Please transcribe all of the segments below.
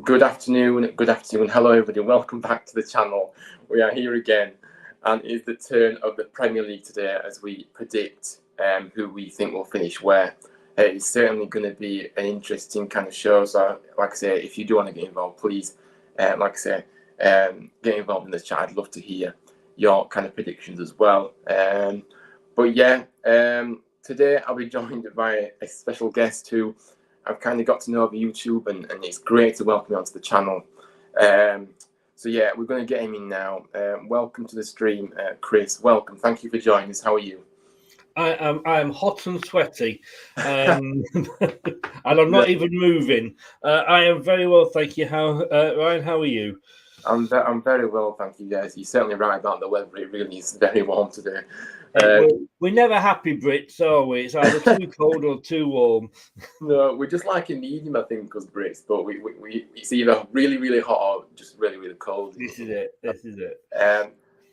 Good afternoon. Hello, everybody. Welcome back to the channel. We are here again, and it's the turn of the Premier League today as we predict who we think will finish where. It's certainly going to be an interesting kind of show. So, like I say, if you do want to get involved, please, get involved in this chat. I'd love to hear your kind of predictions as well. Today I'll be joined by a special guest who I've kind of got to know over YouTube, and it's great to welcome you onto the channel. We're going to get him in now. Welcome to the stream, Chris. Welcome. Thank you for joining us. How are you? I am hot and sweaty, and I'm not even moving. I am very well, thank you. Ryan? How are you? I'm very well, thank you, guys. You're certainly right about the weather. It really is very warm today. We're never happy Brits, are we? It's either too cold or too warm. No, we're just like a medium, I think, as Brits. But it's either really, really hot or just really, really cold. This is it.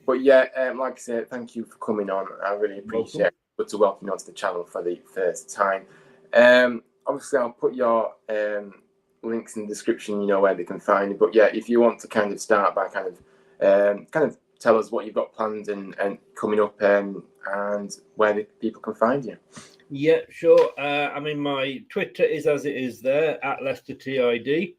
Like I said, thank you for coming on. I really appreciate it. Good to welcome you onto the channel for the first time. Obviously, I'll put your links in the description, where they can find you. But yeah, if you want to kind of start by kind of tell us what you've got planned and coming up, and where the people can find you. Yeah, sure. My Twitter is as it is there, at Leicester TID.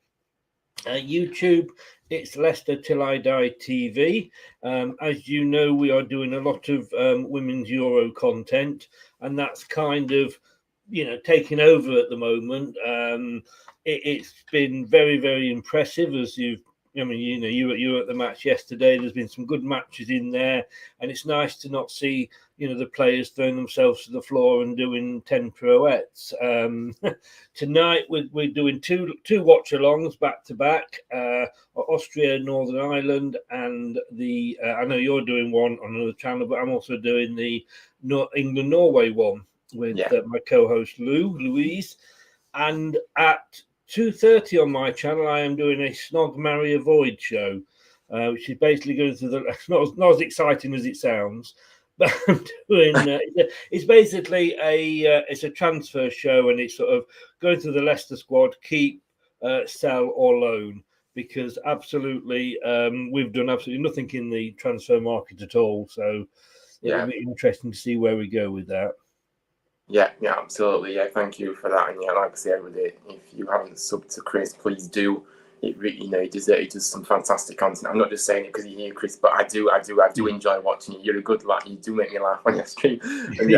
YouTube, it's Leicester Till I Die TV. As you know, we are doing a lot of Women's Euro content, and that's kind of, taking over at the moment. It's been very, very impressive, as you were at the match yesterday. There's been some good matches in there, and it's nice to not see, the players throwing themselves to the floor and doing 10 pirouettes. Tonight we're doing two watch-alongs back to back, Austria, Northern Ireland, and I know you're doing one on another channel, but I'm also doing the England-Norway one with my co-host Louise, and at 2:30 on my channel, I am doing a Snog, Marry, Avoid show, which is basically going through not as exciting as it sounds, but I'm doing. It's basically it's a transfer show, and it's sort of going through the Leicester squad, keep, sell, or loan, because absolutely we've done absolutely nothing in the transfer market at all. So it'll be interesting to see where we go with that. Yeah, absolutely. Yeah, thank you for that. And like I say, everybody, if you haven't subbed to Chris, please do. He does some fantastic content. I'm not just saying it because you're here, Chris, but I do enjoy watching you. You're a good lad. You do make me laugh on your stream. And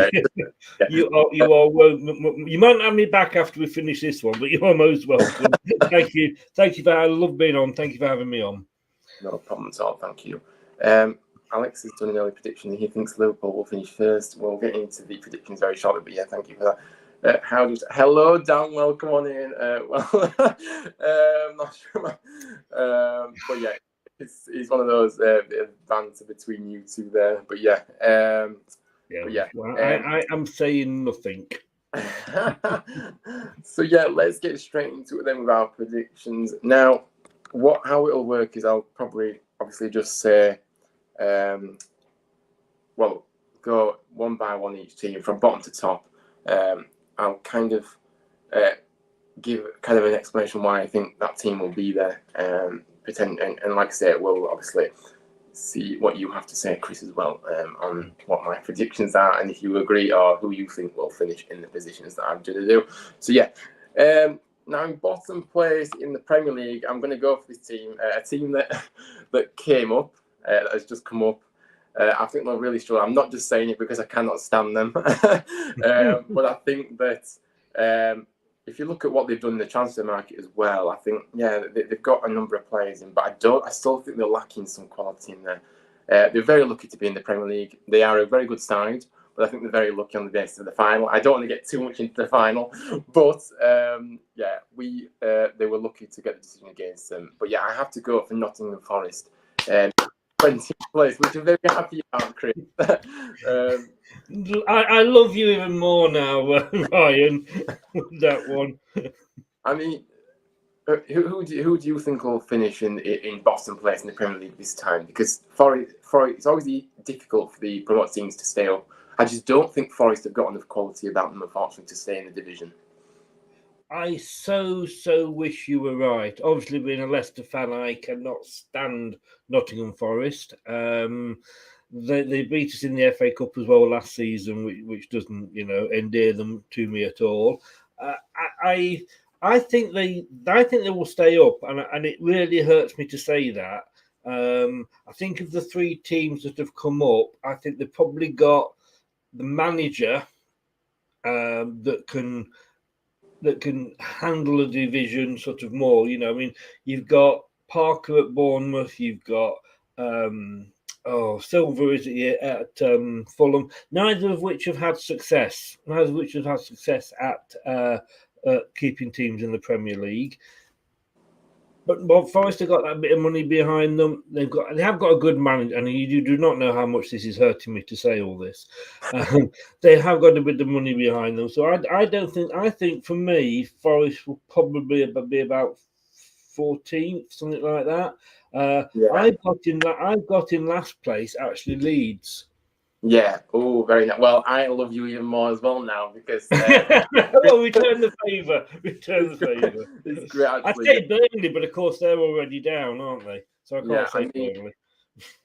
You are. You might have me back after we finish this one, but you are most welcome. Thank you. I love being on. Thank you for having me on. No problem at all. Thank you. Alex has done an early prediction. He thinks Liverpool will finish first. We'll get into the predictions very shortly, but yeah, thank you for that. Hello, Dan. Welcome on in. Not sure, but yeah, it's one of those banter between you two there. But yeah, I am saying nothing. So yeah, let's get straight into it then with our predictions. Now, how it'll work is I'll probably obviously just say. Go one by one each team from bottom to top. I'll kind of give kind of an explanation why I think that team will be there. And like I say, we'll obviously see what you have to say, Chris, as well, on what my predictions are, and if you agree or who you think will finish in the positions that I'm going to do. So yeah. Now in bottom place in the Premier League, I'm going to go for this team, a team that came up. That has just come up. I think they're really strong. I'm not just saying it because I cannot stand them, but I think that if you look at what they've done in the transfer market as well, I think they've got a number of players in, but I still think they're lacking some quality in there. They're very lucky to be in the Premier League. They are a very good side, but I think they're very lucky on the basis of the final. I don't want to get too much into the final, but they were lucky to get the decision against them. But yeah, I have to go for Nottingham Forest. 20th place, which I'm very happy about, Chris. I love you even more now, Ryan. That one. I mean, who do you think will finish in bottom place in the Premier League this time? Because Forest, it's always difficult for the promoted teams to stay up. I just don't think Forest have got enough quality about them, unfortunately, to stay in the division. I so wish you were right. Obviously, being a Leicester fan, I cannot stand Nottingham Forest. They beat us in the FA Cup as well last season, which doesn't, endear them to me at all. Uh, I I think they will stay up, and it really hurts me to say that. I think of the three teams that have come up, I think they've probably got the manager that can handle a division sort of more. You've got Parker at Bournemouth, you've got Silver is at Fulham. Neither of which have had success. Neither of which have had success at keeping teams in the Premier League. But Forest have got that bit of money behind them. They have got a good manager, and you do not know how much this is hurting me to say all this. They have got a bit of money behind them, so I don't think. I think for me, Forest will probably be about 14th, something like that. I've got in last place actually Leeds. Yeah. Oh, very nice. Well, I love you even more as well now because. Well, return the favour. It's great. Actually, I say Burnley, but of course they're already down, aren't they? So I can't say Burnley.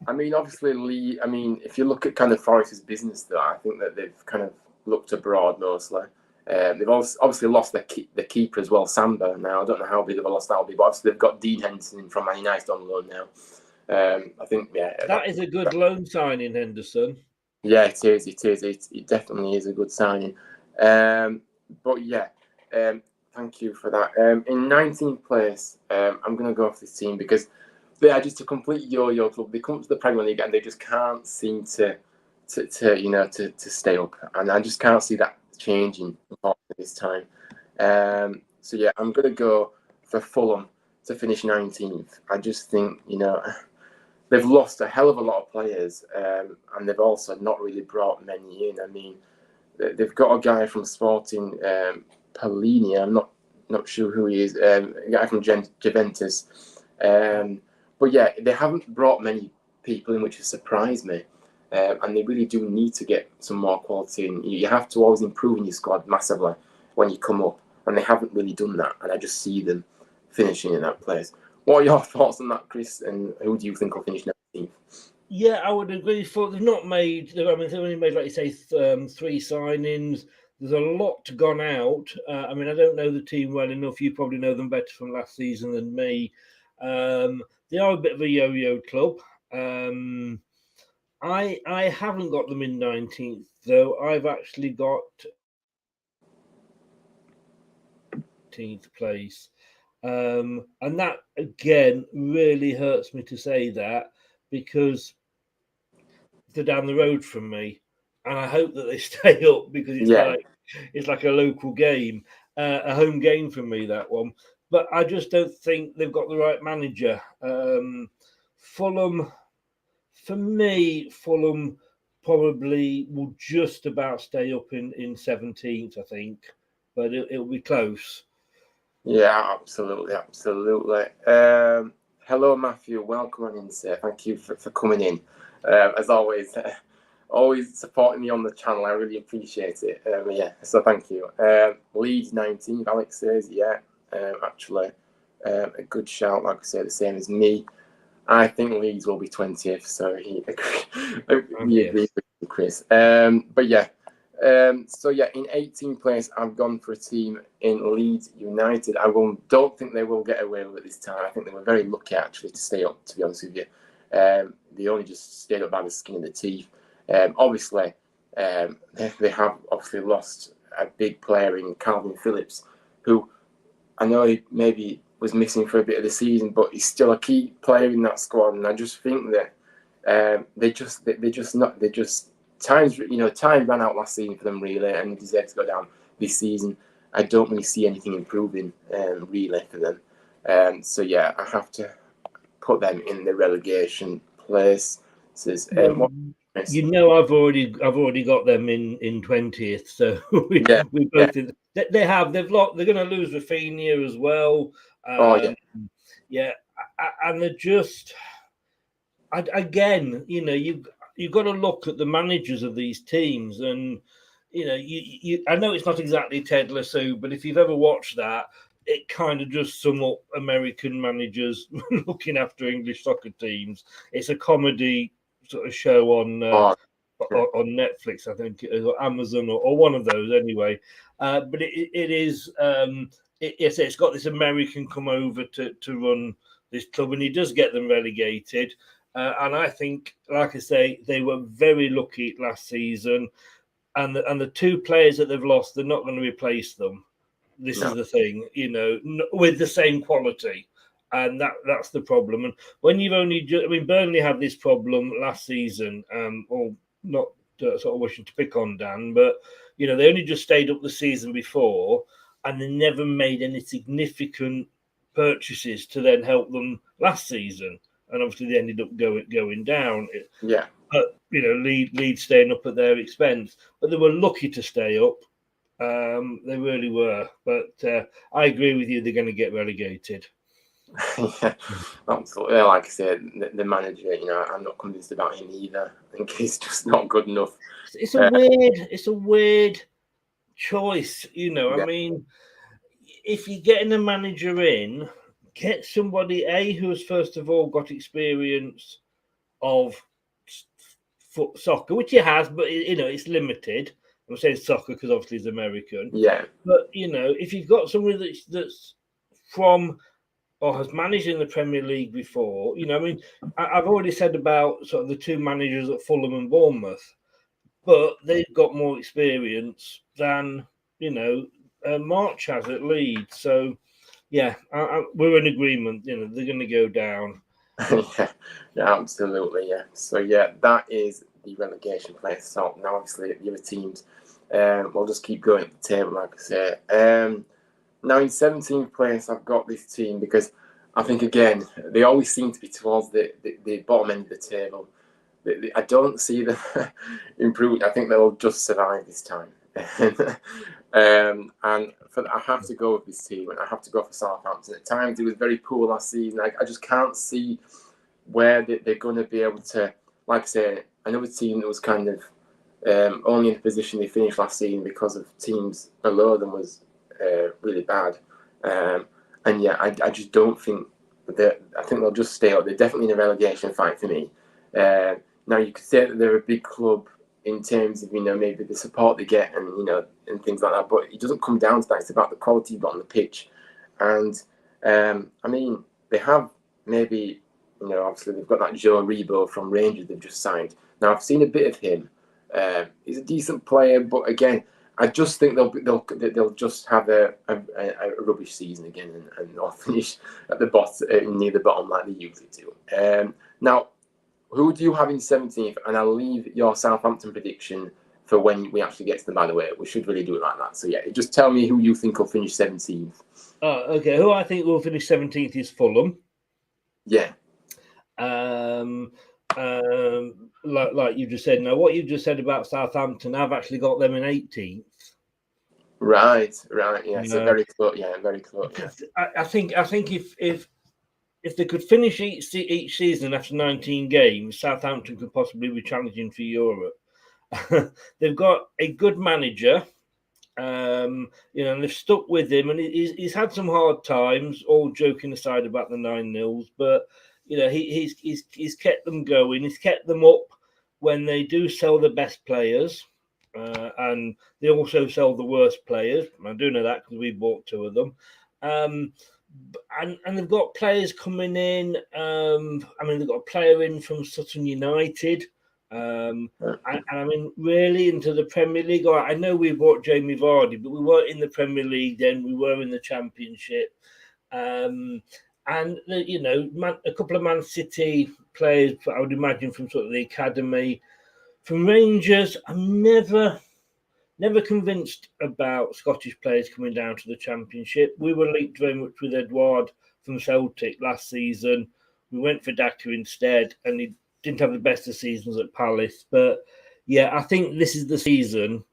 I mean, obviously, Lee. I mean, if you look at kind of Forest's business, though, I think that they've kind of looked abroad mostly. They've obviously lost the keeper as well, Samba. Now I don't know how big of a loss that'll be, but obviously they've got Dean Henderson from Man United on loan now. I think that is a good loan signing, Henderson. Yeah, it is. It definitely is a good signing. But yeah, thank you for that. In 19th place, I'm going to go off this team because they are just a complete yo-yo club. They come to the Premier League and they just can't seem to stay up, and I just can't see that changing this time. So yeah, I'm going to go for Fulham to finish 19th. I just think they've lost a hell of a lot of players, and they've also not really brought many in. I mean, they've got a guy from Sporting, Palini. I'm not sure who he is. A guy from Juventus. But yeah, they haven't brought many people in, which has surprised me. And they really do need to get some more quality in. You have to always improve in your squad massively when you come up, and they haven't really done that. And I just see them finishing in that place. What are your thoughts on that, Chris? And who do you think will finish 19th? Yeah, I would agree. They've not made. I mean, they've only made, like you say, 3 signings. There's a lot gone out. I mean, I don't know the team well enough. You probably know them better from last season than me. They are a bit of a yo-yo club. I haven't got them in 19th though. I've actually got 18th place. And that again really hurts me to say that because they're down the road from me, and I hope that they stay up because it's like a local game, a home game for me, that one. But I just don't think they've got the right manager. Fulham, for me, probably will just about stay up in 17th, I think, but it'll be close. Yeah, absolutely. Hello, Matthew. Welcome on in, sir. Thank you for coming in. As always, always supporting me on the channel. I really appreciate it. Yeah, so thank you. Leeds 19th, Alex says, yeah, actually, a good shout. Like I say, the same as me. I think Leeds will be 20th, so we agree with you, Chris. But yeah. So yeah, in 18th place, I've gone for a team in Leeds United. Don't think they will get away with it this time. I think they were very lucky actually to stay up. To be honest with you, they only just stayed up by the skin of the teeth. Obviously, they have obviously lost a big player in Calvin Phillips, who I know he maybe was missing for a bit of the season, but he's still a key player in that squad. And I just think that time ran out last season for them really, and they deserve to go down this season. I don't really see anything improving really for them. So yeah, I have to put them in the relegation place. I've already got them in 20th. So we both they're going to lose Rafinha as well. Yeah, and they're just again, you've got to look at the managers of these teams, and I know it's not exactly Ted Lasso, but if you've ever watched that, it kind of just sum up American managers looking after English soccer teams. It's a comedy sort of show on Netflix, I think, or Amazon, or one of those anyway. But it is it's got this American come over to run this club, and he does get them relegated. And I think, like I say, they were very lucky last season. And the two players that they've lost, they're not going to replace them. This is the thing, with the same quality, and that's the problem. And when you've Burnley had this problem last season, or not sort of wishing to pick on Dan, but they only just stayed up the season before, and they never made any significant purchases to then help them last season, and obviously they ended up going down. Yeah. But Leeds staying up at their expense, but they were lucky to stay up. They really were. But I agree with you; they're going to get relegated. Yeah, absolutely. Like I said, the manager, I'm not convinced about him either. I think he's just not good enough. It's a weird choice. Yeah. I mean, if you're getting a manager in, get somebody who has first of all got experience of foot soccer, which he has, but it's limited. I'm saying soccer because obviously he's American. Yeah. But if you've got somebody that's from or has managed in the Premier League before, I've already said about sort of the two managers at Fulham and Bournemouth, but they've got more experience than March has at Leeds. So yeah, we're in agreement. They're going to go down. yeah, absolutely. Yeah. So yeah, that is the relegation place. So now, obviously, the other teams, we'll just keep going up the table, like I say. Now in 17th place, I've got this team because I think again they always seem to be towards the bottom end of the table. I don't see them improving. I think they'll just survive this time. And I have to go with this team, and I have to go for Southampton. At times, it was very poor last season. I just can't see where they're going to be able to, like I say, another team that was kind of only in the position they finished last season because of teams below them was really bad. And yeah, I just don't think that. I think they'll just stay up. They're definitely in a relegation fight for me. Now you could say that they're a big club in terms of maybe the support they get and and things like that, but it doesn't come down to that. It's about the quality you've got on the pitch. And I mean, they have maybe obviously they've got that Joe Rebo from Rangers they've just signed. Now I've seen a bit of him. He's a decent player, but again, I just think they'll just have a rubbish season again and they'll finish at the bottom, near the bottom like they usually do. Now, who do you have in 17th? And I'll leave your Southampton prediction for when we actually get to them, by the way. We should really do it like that. So yeah, just tell me who you think will finish 17th. Oh, okay. Who I think will finish 17th is Fulham. Yeah. Like you just said. Now, what you just said about Southampton, I've actually got them in 18th. Right. Yeah. So very close. Yeah, very close. Yeah. I think if they could finish each season after 19 games, Southampton could possibly be challenging for Europe. They've got a good manager, and they've stuck with him, and he's had some hard times. All joking aside about the 9-0s, but he's kept them going. He's kept them up when they do sell the best players, and they also sell the worst players. I do know that because we bought two of them. And they've got players coming in. They've got a player in from Sutton United. And I mean, really into the Premier League. I know we bought Jamie Vardy, but we weren't in the Premier League then. We were in the Championship. And a couple of Man City players, I would imagine, from sort of the academy. From Rangers, I'm never convinced about Scottish players coming down to the Championship. We were linked very much with Edouard from Celtic last season. We went for Daku instead, and he didn't have the best of seasons at Palace. But yeah, I think this is the season.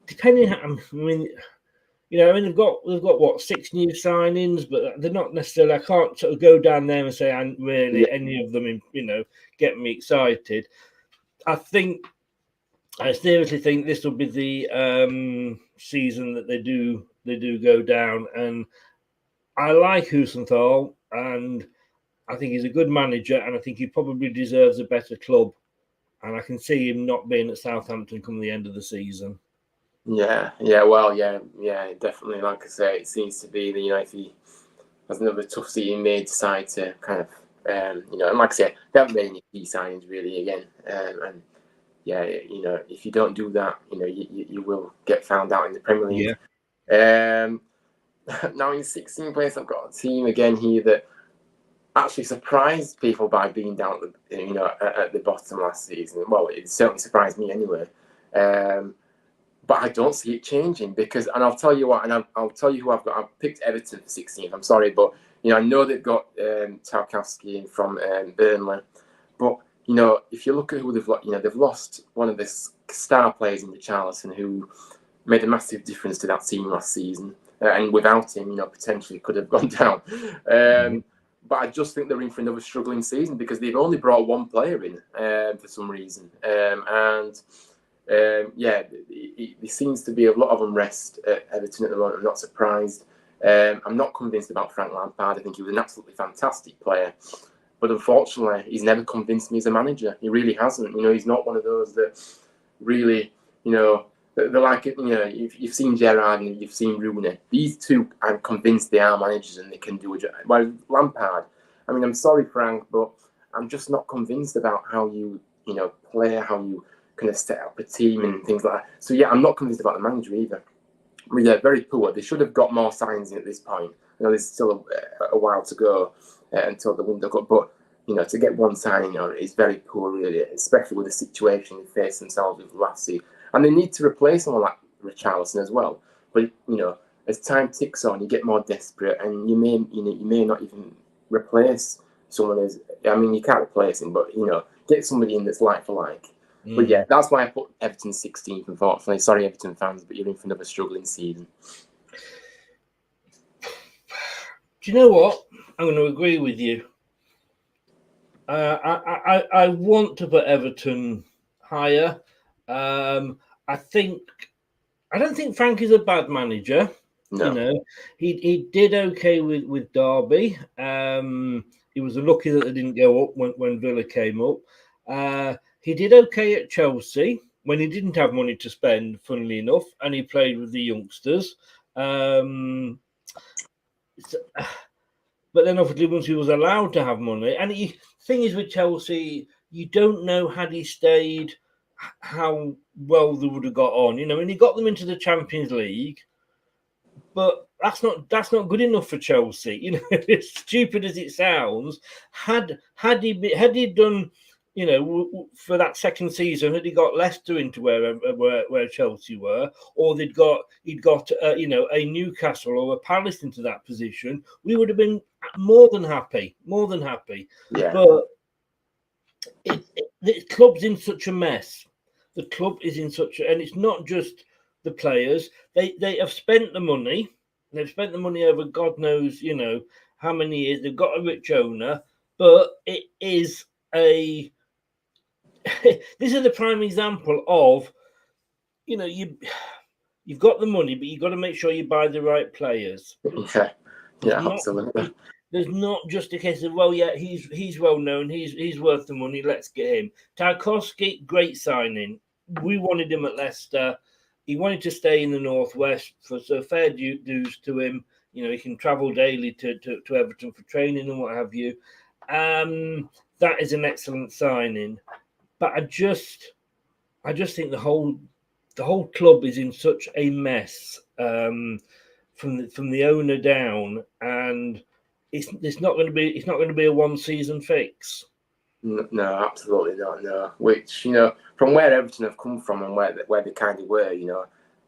Depending, they've got what 6 new signings, but they're not necessarily. I can't sort of go down there and say and really any of them, get me excited. I think I seriously think this will be the season that they do go down. And I like Hussenthal, and I think he's a good manager, and I think he probably deserves a better club. And I can see him not being at Southampton come the end of the season. Well, definitely. Like I say, it seems to be if he has another tough season, may decide to kind of, and like I say, they haven't made any key signings really again, and if you don't do that, you will get found out in the Premier League. Yeah. Now in 16th place, I've got a team again here that actually surprised people by being down at the bottom last season. Well, it certainly surprised me anyway. But I don't see it changing and I'll tell you what, and I'll tell you who I've got. I've picked Everton for 16th. I'm sorry, but I know they've got Tarkowski in from Burnley, but if you look at who they've lost, they've lost one of the star players in Richarlison, who made a massive difference to that team last season, and without him, potentially could have gone down. But I just think they're in for another struggling season because they've only brought one player in for some reason, there seems to be a lot of unrest at Everton at the moment. I'm not surprised. I'm not convinced about Frank Lampard. I think he was an absolutely fantastic player, but unfortunately, he's never convinced me as a manager. He really hasn't. He's not one of those that really, they're like, you've seen Gerrard and you've seen Rooney. These two, I'm convinced they are managers and they can do a job. Well, Lampard, I mean, I'm sorry, Frank, but I'm just not convinced about how you play, how you kind of set up a team and things like that. So yeah, I'm not convinced about the manager either. I mean, they're very poor. They should have got more signs in at this point. There's still a while to go until the window got. But to get one signing is very poor, really, especially with the situation they face themselves with last season. And they need to replace someone like Richarlison as well. But as time ticks on, you get more desperate, and you may not even replace someone as. I mean, you can't replace him, but get somebody in that's like for like. But yeah, that's why I put Everton 16th, unfortunately. Sorry, Everton fans, but you're in for another struggling season. Do you know what? I'm going to agree with you. I want to put Everton higher. I don't think Frank is a bad manager. No. He did okay with Derby. He was lucky that they didn't go up when Villa came up. He did okay at Chelsea when he didn't have money to spend, funnily enough, and he played with the youngsters. But then obviously once he was allowed to have money, and the thing is with Chelsea, you don't know had he stayed how well they would have got on. And he got them into the Champions League, but that's not good enough for Chelsea. As stupid as it sounds, had he done, for that second season, had he got Leicester into where Chelsea were, or he'd got a Newcastle or a Palace into that position, we would have been more than happy. Yeah. But the club's in such a mess. The club is in and it's not just the players. They have spent the money. They've spent the money over God knows, how many years. They've got a rich owner, but it is this is the prime example of, you've got the money, but you've got to make sure you buy the right players. Absolutely. There's not just a case of, well, yeah, he's well known, he's worth the money, let's get him. Tarkowski, great signing. We wanted him at Leicester. He wanted to stay in the Northwest, so fair dues to him. He can travel daily to Everton for training and what have you. That is an excellent signing. But I just think the whole club is in such a mess, from the owner down, and it's not going to be a one season fix. No, absolutely not. No, which from where Everton have come from and where they kind of were,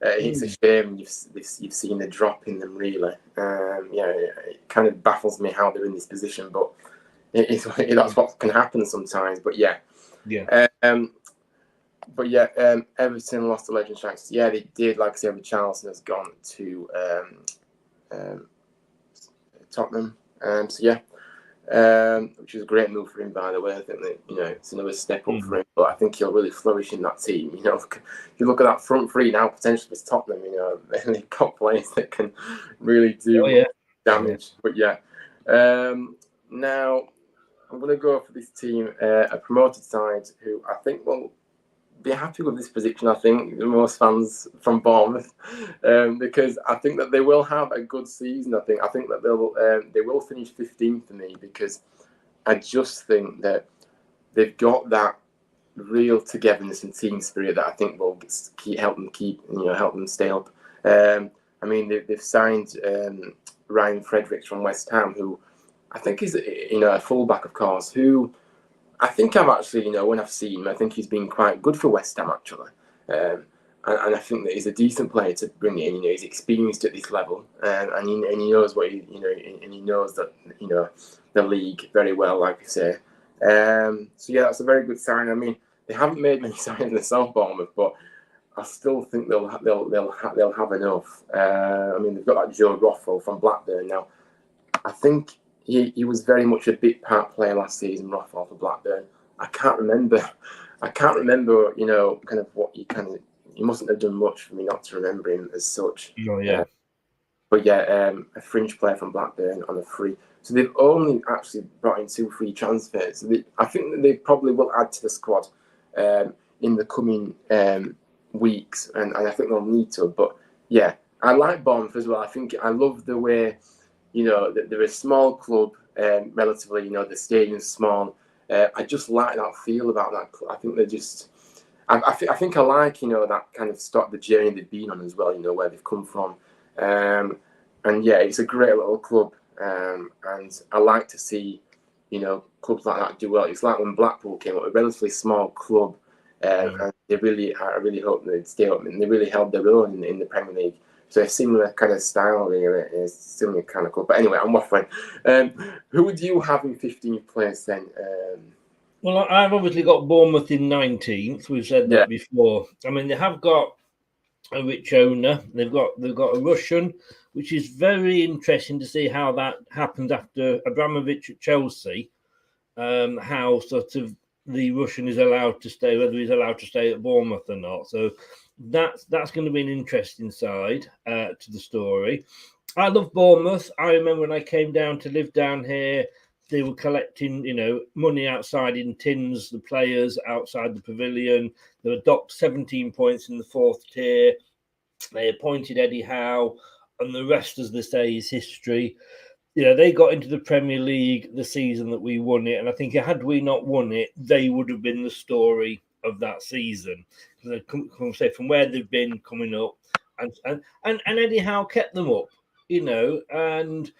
it's a shame you've seen the drop in them. Really, it kind of baffles me how they're in this position, but that's what can happen sometimes. But Everton lost to Legend Strikers. Yeah, they did. Like I said, Richarlison has gone to Tottenham. which is a great move for him, by the way. I think that it's another step up for him, but I think he'll really flourish in that team. If you look at that front three now, potentially it's Tottenham. They've got players that can really do damage. But now I'm going to go for this team, a promoted side who I think will be happy with this position. I think most fans from Bournemouth, because I think that they will have a good season. I think that they will finish 15th for me, because I just think that they've got that real togetherness and team spirit that I think will help them stay up. I mean, they've signed Ryan Fredericks from West Ham, who I think is a fullback, of course, who I think I've actually, when I've seen him, I think he's been quite good for West Ham, actually. And I think that he's a decent player to bring in. He's experienced at this level, and he knows what and he knows that the league very well, like I say. So that's a very good sign. I mean, they haven't made many signings in the South Bournemouth, but I still think they'll have enough. I mean, they've got that Joe Rothwell from Blackburn now. I think he was very much a bit part player last season, Rothwell for Blackburn. I can't remember, kind of what he mustn't have done much for me not to remember him as such. Oh, yeah. A fringe player from Blackburn on a free. So they've only actually brought in 2 free transfers. So I think that they probably will add to the squad in the coming weeks, and I think they'll need to. But yeah, I like Bournemouth as well. I love the way, they're a small club, relatively. The stadium's small. I just like that feel about that club. I think they're just. I think I like that kind of start the journey they've been on as well. Where they've come from, and yeah, it's a great little club. And I like to see clubs like that do well. It's like when Blackpool came up, a relatively small club, and I really hope they'd stay up, and they really held their own in the Premier League. So a similar kind of style, really, a similar kind of club. But anyway, I'm waffling. Who would you have in 15th place then? Well, I've obviously got Bournemouth in 19th. We've said that before. I mean, they have got a rich owner. They've got a Russian, which is very interesting to see how that happens after Abramovich at Chelsea. How sort of the Russian is allowed to stay, whether he's allowed to stay at Bournemouth or not. So that's going to be an interesting side to the story. I love Bournemouth. I remember when I came down to live down here, they were collecting, money outside in tins, the players outside the pavilion. They were docked 17 points in the 4th tier. They appointed Eddie Howe, and the rest, as they say, is history. They got into the Premier League the season that we won it, and I think had we not won it, they would have been the story of that season. From where they've been coming up, and Eddie Howe kept them up, and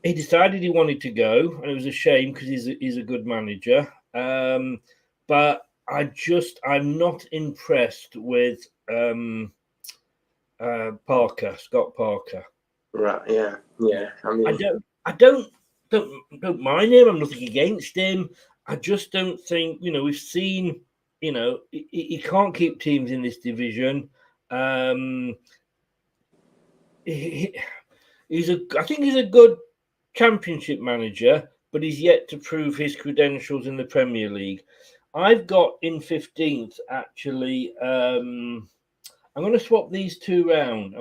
he decided he wanted to go, and it was a shame because he's a good manager. But I'm not impressed with Scott Parker. Right. Yeah. I mean, I don't mind him. I'm nothing against him. I just don't think we've seen he can't keep teams in this division. I think he's a good Championship manager, but he's yet to prove his credentials in the Premier League. I've got in 15th actually. I'm going to swap these two round.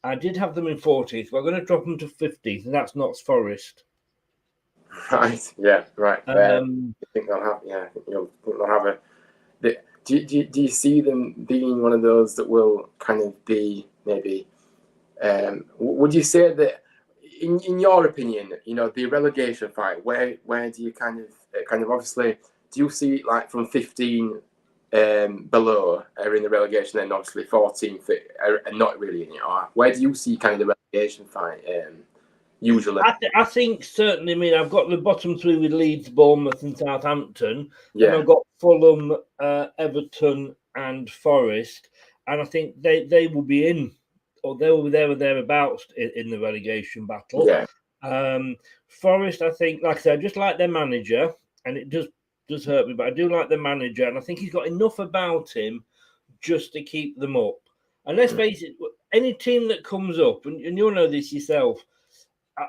I did have them in 40th, but I'm going to drop them to 15th, and that's Notts Forest. Right. Yeah. Right. I think they'll have. Yeah. I think they'll have a. Do you see them being one of those that will kind of be maybe? Would you say that, in your opinion, the relegation fight, where do you kind of obviously do you see like from 15 below are in the relegation, and obviously 14th are not really in it? Or where do you see kind of the relegation fight usually? I think certainly. I mean, I've got the bottom 3 with Leeds, Bournemouth, and Southampton. Yeah. And I've got Fulham, Everton, and Forest, and I think they will be in, or they will be there or thereabouts in the relegation battle. Yeah. Forest, I think, like I said, I just like their manager, and it does hurt me, but I do like the manager, and I think he's got enough about him just to keep them up. And let's face it, any team that comes up, and you'll know this yourself,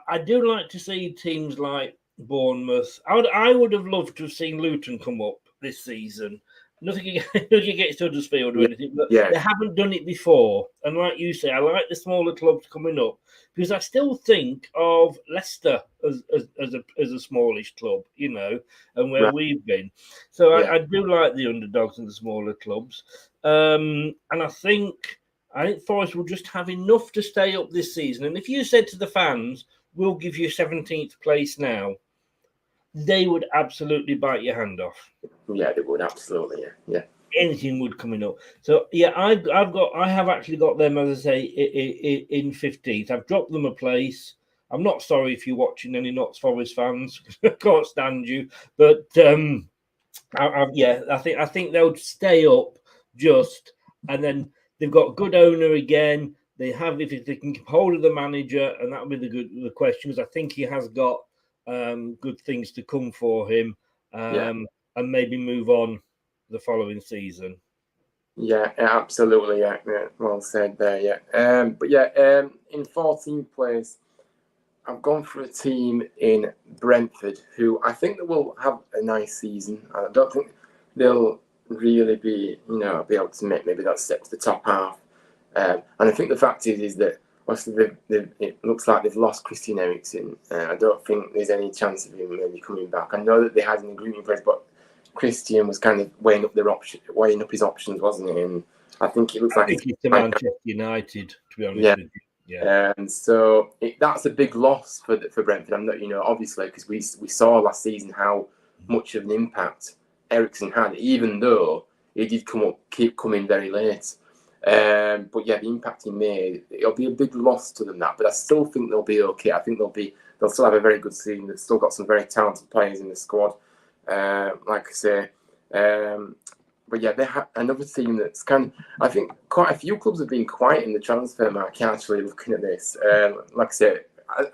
I do like to see teams like Bournemouth. I would have loved to have seen Luton come up this season. Nothing against Huddersfield or anything, but Yeah. they haven't done it before. And like you say, I like the smaller clubs coming up because I still think of Leicester as a smallish club, you know, and where we've been. So I do like the underdogs and the smaller clubs. And I think Forest will just have enough to stay up this season. And if you said to the fans, we'll give you 17th place now, they would absolutely bite your hand off. Yeah, they would, absolutely, yeah. Anything would coming up. So yeah, I have actually got them, as I say, in 15th. I've dropped them a place. I'm not sorry if you're watching any Notts Forest fans. I can't stand you, but I think they'll stay up just, and then they've got a good owner again. They have, if they can keep hold of the manager, and that'll be the question, because I think he has got good things to come for him, and maybe move on the following season. Yeah, absolutely. Yeah, well said there. Yeah, but in 14th place, I've gone for a team in Brentford who I think will have a nice season. I don't think they'll really be able to make maybe that step to the top half. And I think the fact is that obviously it looks like they've lost Christian Eriksen. I don't think there's any chance of him maybe coming back. I know that they had an agreement in place, but Christian was kind of weighing up his options, wasn't he? And I think it looks like he's to Manchester United, to be honest with you. Yeah. And so that's a big loss for Brentford. I'm not, obviously, because we saw last season how much of an impact Eriksen had, even though he did keep coming very late. But yeah, the impact he made, it'll be a big loss to them, but I still think they'll be okay. I think they'll still have a very good season. They've still got some very talented players in the squad. Like I say, but yeah, they have another team that's I think quite a few clubs have been quiet in the transfer market. Actually, looking at this, like I say,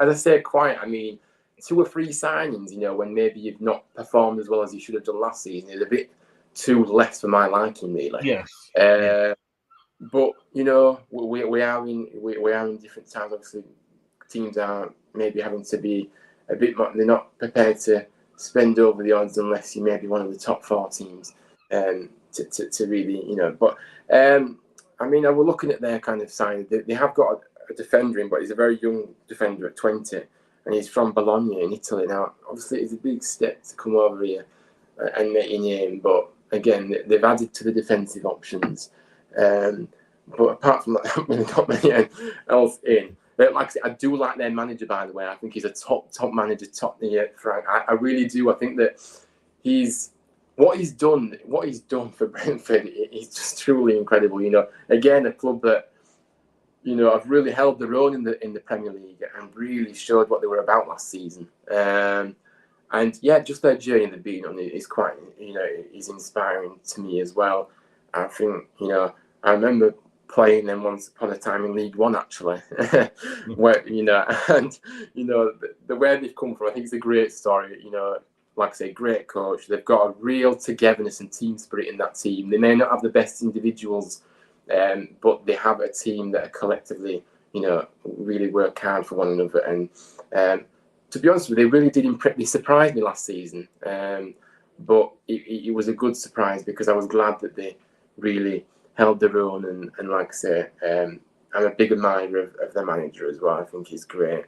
as I say quiet, I mean 2 or 3 signings. When maybe you've not performed as well as you should have done last season, is a bit too less for my liking, really. Yes. But we are in different times. Obviously, teams are maybe having to be a bit more. They're not prepared to spend over the odds unless you may be one of the top 4 teams. To really, but I mean, I was looking at their kind of sign. They have got a defender in, but he's a very young defender at 20, and he's from Bologna in Italy. Now, obviously, it's a big step to come over here and make your name, but again, they've added to the defensive options. But apart from that, they haven't really got many else in. But like I said, I do like their manager, by the way. I think he's a top manager, Frank. I really do. I think that what he's done for Brentford is just truly incredible. Again, a club that have really held their own in the Premier League and really showed what they were about last season. And yeah, just their journey they've been on is quite is inspiring to me as well. I think I remember playing them once upon a time in League One, actually, where and the way they've come from. I think it's a great story. Like I say, great coach. They've got a real togetherness and team spirit in that team. They may not have the best individuals, but they have a team that are collectively, really work hard for one another. And to be honest with you, they really did they surprised me last season. But it was a good surprise because I was glad that they really held their own. And like I say, I'm a big admirer of their manager as well. I think he's great.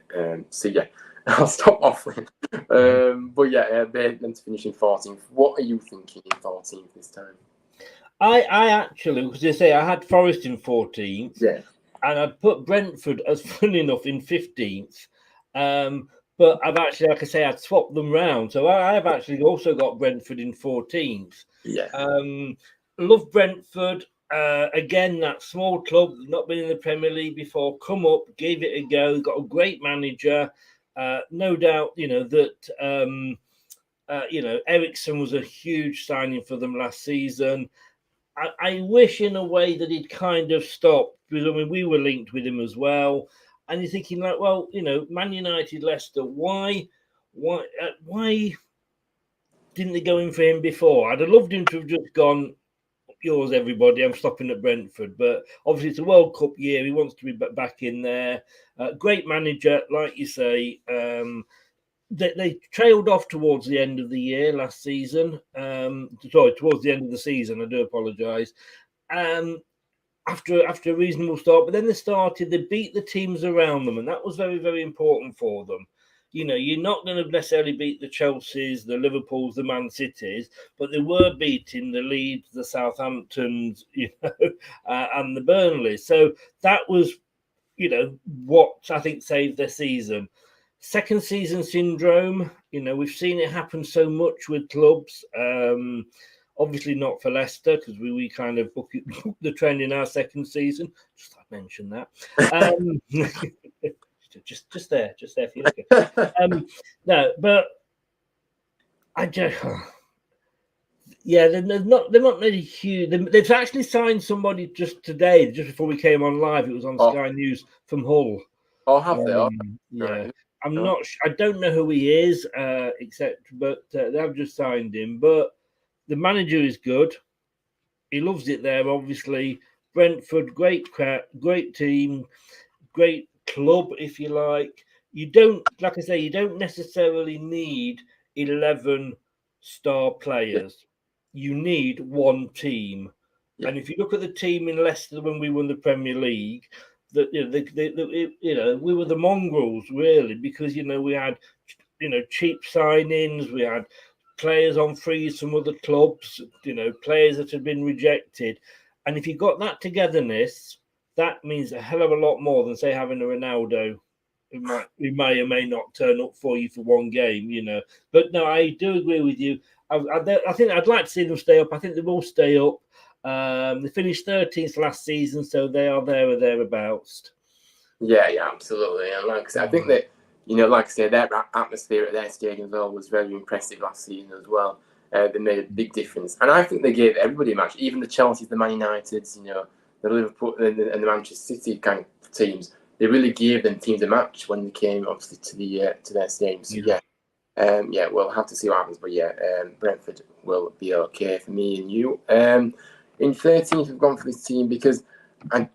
So yeah. I'll stop offering. But yeah, them to finish in 14th. What are you thinking in 14th this time? I actually, because they say I had Forest in 14th, and I'd put Brentford, as funny enough, in 15th. But I've actually, like I say, I'd swapped them round. So I've actually also got Brentford in 14th. Yeah. Love Brentford. Again, that small club, not been in the Premier League before, come up, gave it a go, got a great manager. No doubt, that Eriksen was a huge signing for them last season. I wish, in a way, that he'd kind of stopped, because I mean we were linked with him as well. And you're thinking, like, well, Man United, Leicester, why didn't they go in for him before? I'd have loved him to have just gone yours, everybody. I'm stopping at Brentford, but obviously it's a World Cup year. He wants to be back in there. Great manager, like you say. They trailed off towards the end of the year last season. Towards the end of the season. I do apologise. After a reasonable start, but then they beat the teams around them, and that was very, very important for them. You know, you're not going to necessarily beat the Chelseas, the Liverpools, the Man Cities, but they were beating the Leeds, the Southamptons, and the Burnleys. So that was, what I think saved their season. Second season syndrome, we've seen it happen so much with clubs. Obviously not for Leicester, because we kind of booked the trend in our second season. Just I mentioned that. Just there for you. No, but I just they're not really huge. They've actually signed somebody just today, just before we came on live. It was on Sky News from Hull. Oh, have they? Yeah. Right. I'm not. I don't know who he is, but they have just signed him. But the manager is good. He loves it there. Obviously, Brentford, great team, great club, if you like. You don't necessarily need 11 star players. You need one team. Yeah. And if you look at the team in Leicester when we won the Premier League, we were the mongrels really, because we had cheap signings, we had players on freeze from other clubs, players that had been rejected, and if you got that togetherness, that means a hell of a lot more than say having a Ronaldo who may or may not turn up for you for one game, But no, I do agree with you. I think I'd like to see them stay up. I think they will stay up. They finished 13th last season, so they are there or thereabouts. Yeah, absolutely. And like I said, I think that, like I said, their atmosphere at their stadium as well was very impressive last season as well. They made a big difference. And I think they gave everybody a match, even the Chelseas, the Man Uniteds, the Liverpool and the Manchester City kind of teams. They really gave them teams a match when they came, obviously, to their stadium. So, we'll have to see what happens. But, Brentford will be okay for me and you. In 13th, we've gone for this team because I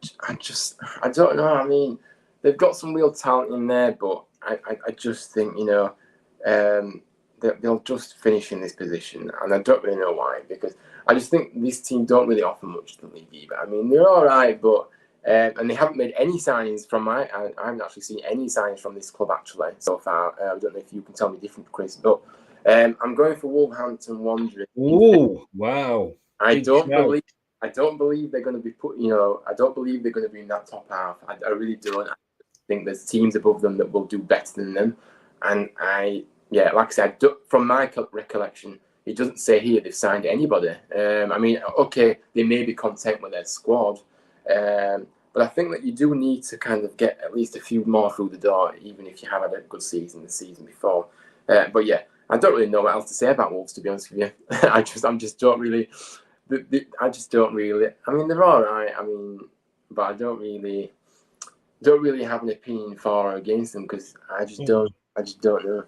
don't know. I mean, they've got some real talent in there, but I just think, they'll just finish in this position. And I don't really know why, because I just think this team don't really offer much to the league either. I mean, they're all right, but and they haven't made any signings from I haven't actually seen any signings from this club actually so far. I don't know if you can tell me different, Chris, but I'm going for Wolverhampton Wanderers. Oh, wow! I don't believe they're going to be put. I don't believe they're going to be in that top half. I really don't. I think there's teams above them that will do better than them, and like I said, from my recollection, it doesn't say here they've signed anybody. I mean, okay, they may be content with their squad, but I think that you do need to kind of get at least a few more through the door, even if you have had a good season the season before. But yeah, I don't really know what else to say about Wolves, to be honest with you. I just don't really. I mean, they're all right. I mean, but I don't really have an opinion for or against them because I just don't know.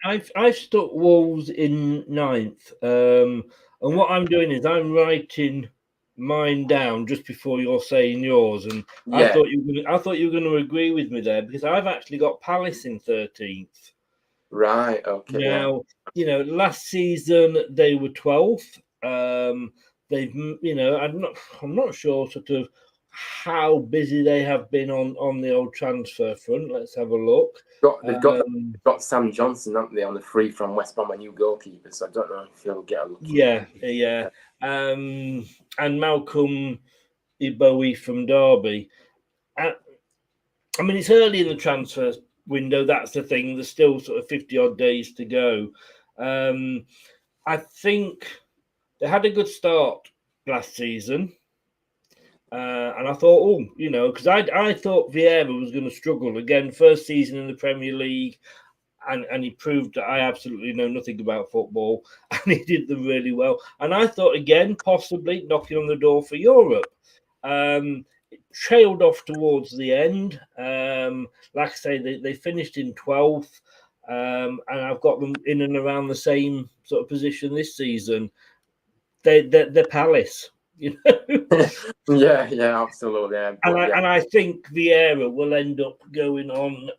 I've stuck Wolves in 9th, and what I'm doing is I'm writing mine down just before you're saying yours, and I thought you were going to agree with me there, because I've actually got Palace in 13th. Right. Okay. Now, last season they were 12th. They've, I'm not sure sort of how busy they have been on the old transfer front. Let's have a look. They've got Sam Johnson, haven't they, on the free from West Brom, a new goalkeeper. So I don't know if he'll get a look. Yeah. And Malcolm Ibowie from Derby. I mean, it's early in the transfer window. That's the thing. There's still sort of 50 odd days to go. I think they had a good start last season. And I thought, because I thought Vieira was going to struggle again, first season in the Premier League, and he proved that I absolutely know nothing about football, and he did them really well. And I thought, again, possibly knocking on the door for Europe. It trailed off towards the end. Like I say, they finished in 12th, and I've got them in and around the same sort of position this season. the Palace. You know? yeah, absolutely. Yeah. But, and I think Vieira will end up going on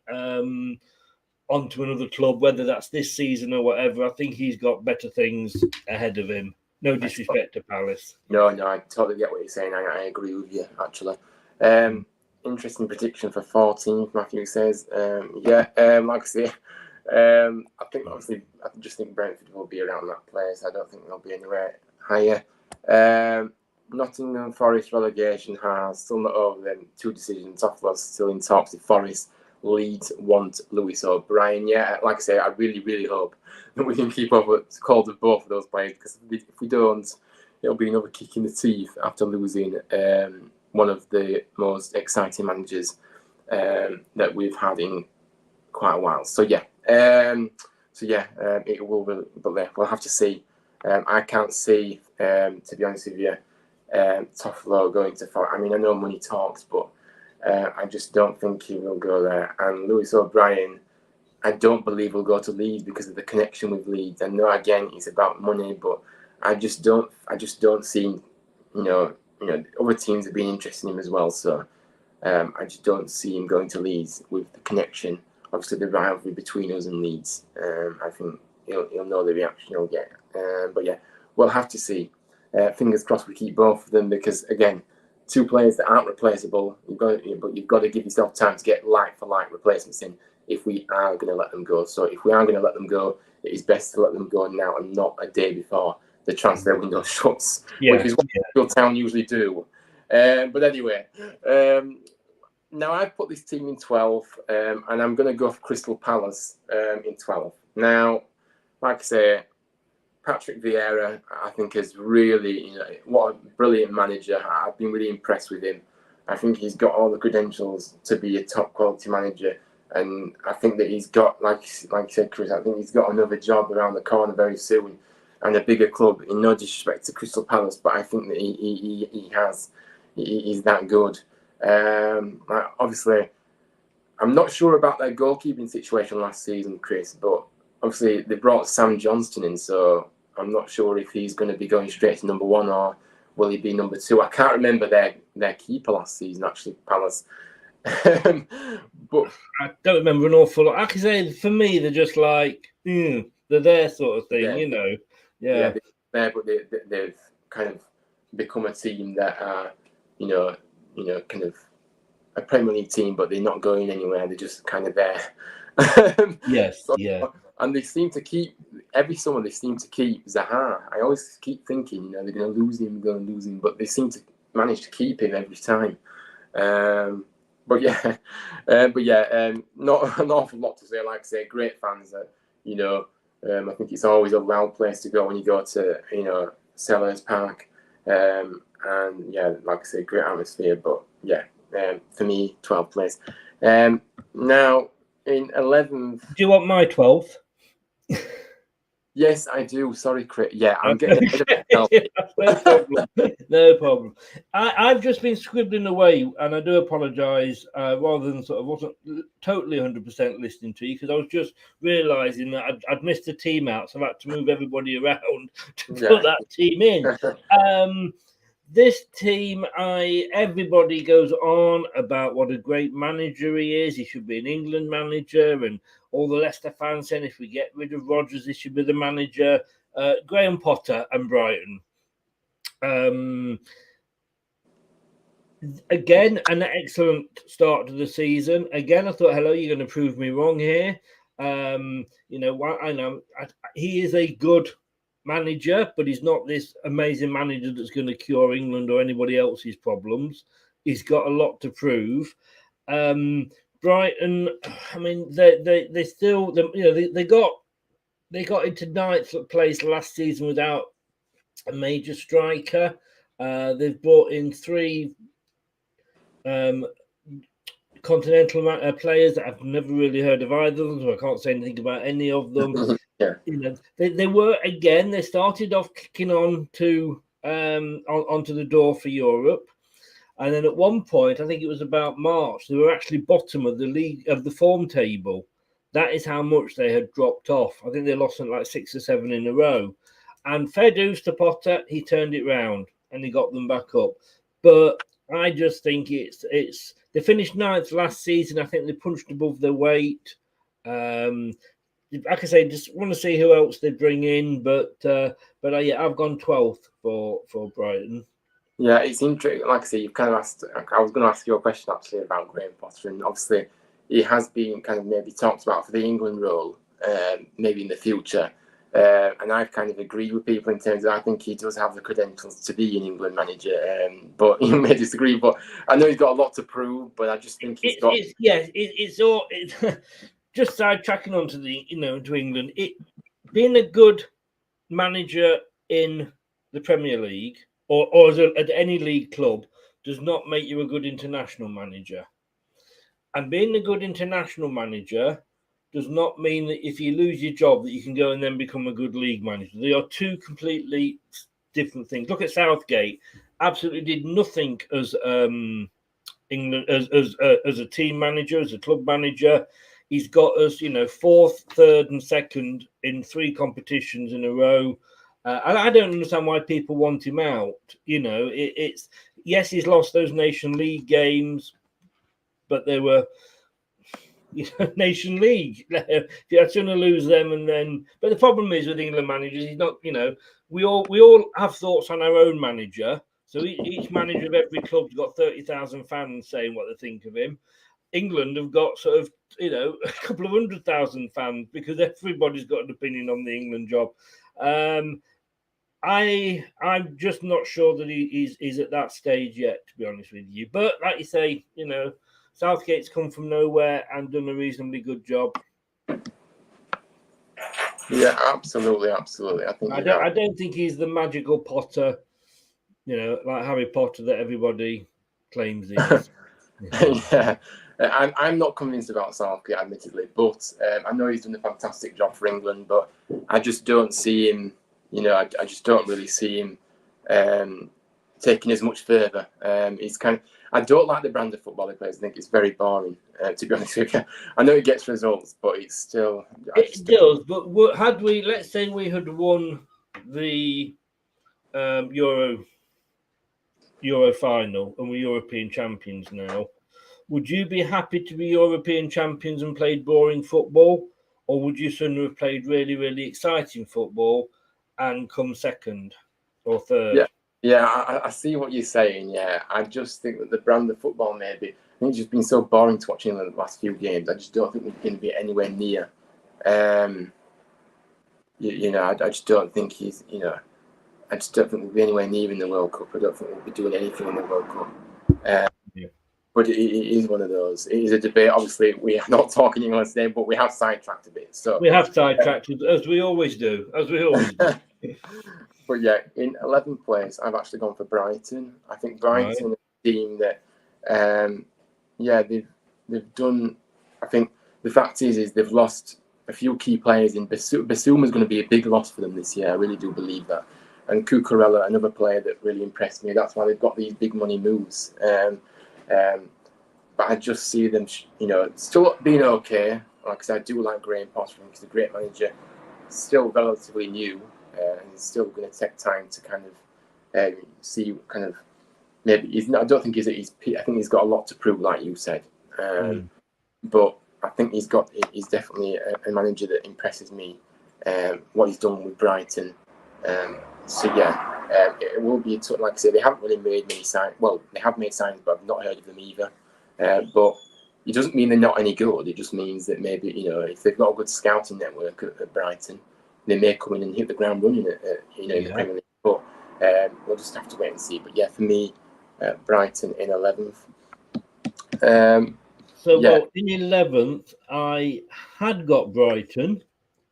onto another club, whether that's this season or whatever. I think he's got better things ahead of him. No disrespect to Palace. No, I totally get what you're saying. I agree with you, actually. Interesting prediction for 14th, Matthew says. Like I say, I think obviously, I just think Brentford will be around that place. I don't think they'll be anywhere higher. Nottingham Forest relegation has still not over them. 2 decisions. Toffler's still in talks with Forest. Leeds want Lewis O'Brien. Yeah, like I say, I really, really hope that we can keep up with calls of both of those players, because if we don't, it'll be another kick in the teeth after losing one of the most exciting managers that we've had in quite a while. So yeah, it will be, but we'll have to see. I can't see, to be honest with you, Toffolo going to Forest. I mean, I know money talks, but I just don't think he will go there. And Lewis O'Brien, I don't believe will go to Leeds because of the connection with Leeds. I know again it's about money, but I just don't see, other teams have been interested in him as well. So I just don't see him going to Leeds with the connection. Obviously, the rivalry between us and Leeds. I think he'll know the reaction he'll get. But yeah, we'll have to see. Fingers crossed we keep both of them, because again, 2 players that aren't replaceable. But you've got to give yourself time to get like for like replacements in if we are going to let them go. So if we are going to let them go, it is best to let them go now and not a day before the transfer window shuts, which is what Town usually do. But anyway, now I've put this team in 12, and I'm going to go for Crystal Palace in 12. Now, like I say, Patrick Vieira, I think, is really, what a brilliant manager. I've been really impressed with him. I think he's got all the credentials to be a top quality manager. And I think that he's got, like you said, Chris, I think he's got another job around the corner very soon and a bigger club. In no disrespect to Crystal Palace, but I think that he's that good. Obviously, I'm not sure about their goalkeeping situation last season, Chris, but obviously they brought Sam Johnston in, so I'm not sure if he's going to be going straight to number 1 or will he be number 2. I can't remember their keeper last season, actually, Palace. But I don't remember an awful lot. I can say for me, they're just like they're their sort of thing, Yeah, but they've kind of become a team that are, kind of a Premier League team, but they're not going anywhere. They're just kind of there. Yes, And they seem to keep every summer. They seem to keep Zaha. I always keep thinking, they're going to lose him, but they seem to manage to keep him every time. Not an awful lot to say. Like I say, great fans. I think it's always a loud place to go when you go to, Sellers Park. Like I say, great atmosphere. But for me, 12th place. Now in 11th. Do you want my 12th? Yes, I do. Sorry, Chris. Yeah, I'm getting No problem. I've just been scribbling away, and I do apologise, rather than sort of wasn't totally 100% listening to you, because I was just realising that I'd missed a team out, so I had to move everybody around to put that team in. This team, everybody goes on about what a great manager he is. He should be an England manager, and all the Leicester fans saying if we get rid of Rodgers, he should be the manager. Graham Potter and Brighton. Again, an excellent start to the season. Again, I thought, hello, you're going to prove me wrong here. I know he is a good manager, but he's not this amazing manager that's going to cure England or anybody else's problems. He's got a lot to prove. Brighton, I mean, they still, they got into 9th place last season without a major striker. They've brought in 3 continental players that I've never really heard of either of them, so I can't say anything about any of them. They started off kicking on to onto the door for Europe, and then at one point, I think it was about March, they were actually bottom of the league of the form table. That is how much they had dropped off. I think they lost like 6 or 7 in a row. And fair dues to Potter, he turned it round and he got them back up. But I just think it's they finished ninth last season. I think they punched above their weight. Like I say, just want to see who else they bring in. But yeah, I've gone 12th for Brighton. Yeah, it's interesting. Like I say, you've kind of asked. I was going to ask you a question actually about Graham Potter, and obviously he has been kind of maybe talked about for the England role, maybe in the future. And I've kind of agreed with people in terms of I think he does have the credentials to be an England manager. But you may disagree. But I know he's got a lot to prove. But I just think he's got. It's all just sidetracking onto to England. Being a good manager in the Premier League or at any league club does not make you a good international manager. And being a good international manager does not mean that if you lose your job that you can go and then become a good league manager. They are two completely different things. Look at Southgate. Absolutely did nothing as England as a team manager, as a club manager. He's got us, fourth, third, and second in 3 competitions in a row. And I don't understand why people want him out. It's yes, he's lost those Nation League games, but they were Nation League. You're going to lose them, and then. But the problem is with England managers, he's not. We all have thoughts on our own manager. So each manager of every club's got 30,000 fans saying what they think of him. England have got sort of a couple of 100,000 fans because everybody's got an opinion on the England job. I'm just not sure that he's at that stage yet, to be honest with you. But like you say, Southgate's come from nowhere and done a reasonably good job. Yeah, absolutely. I think I don't think he's the magical Potter, like Harry Potter that everybody claims he is. Yeah, I'm not convinced about Southgate, admittedly, but I know he's done a fantastic job for England. But I just don't see him. I just don't really see him taking as much further. He's I don't like the brand of football he plays. I think it's very boring, to be honest with you. I know he gets results, but it's still. It does, but let's say we had won the Euro final and we're European champions now, would you be happy to be European champions and played boring football, or would you sooner have played really, really exciting football and come second or third? Yeah, I see what you're saying. Yeah, I just think that the brand of football maybe. I think it's just been so boring to watch in the last few games. I just don't think we're going to be anywhere near. I just don't think he's. I just don't think we'll be anywhere near in the World Cup. I don't think we'll be doing anything in the World Cup. But it is one of those. It is a debate. Obviously, we are not talking England today, but we have sidetracked a bit. So we have sidetracked, as we always do. But yeah, in 11th place, I've actually gone for Brighton. I think Brighton is a team that, they've done. I think the fact is they've lost a few key players. In Basuma is going to be a big loss for them this year. I really do believe that. And Cucurella, another player that really impressed me. That's why they've got these big money moves. But I just see them, still being okay. Like I said, I do like Graham Potter. He's a great manager. Still relatively new. And it's still going to take time to kind of see kind of maybe I don't think he's peak. I think he's got a lot to prove, like you said. But I think he's definitely a manager that impresses me. What he's done with Brighton. It will be like I said, they haven't really made many signs. Well, they have made signs, but I've not heard of them either. But it doesn't mean they're not any good. It just means that maybe if they've got a good scouting network at Brighton, they may come in and hit the ground running in the Premier League. But we'll just have to wait and see. But yeah, for me, Brighton in 11th. In 11th, I had got Brighton,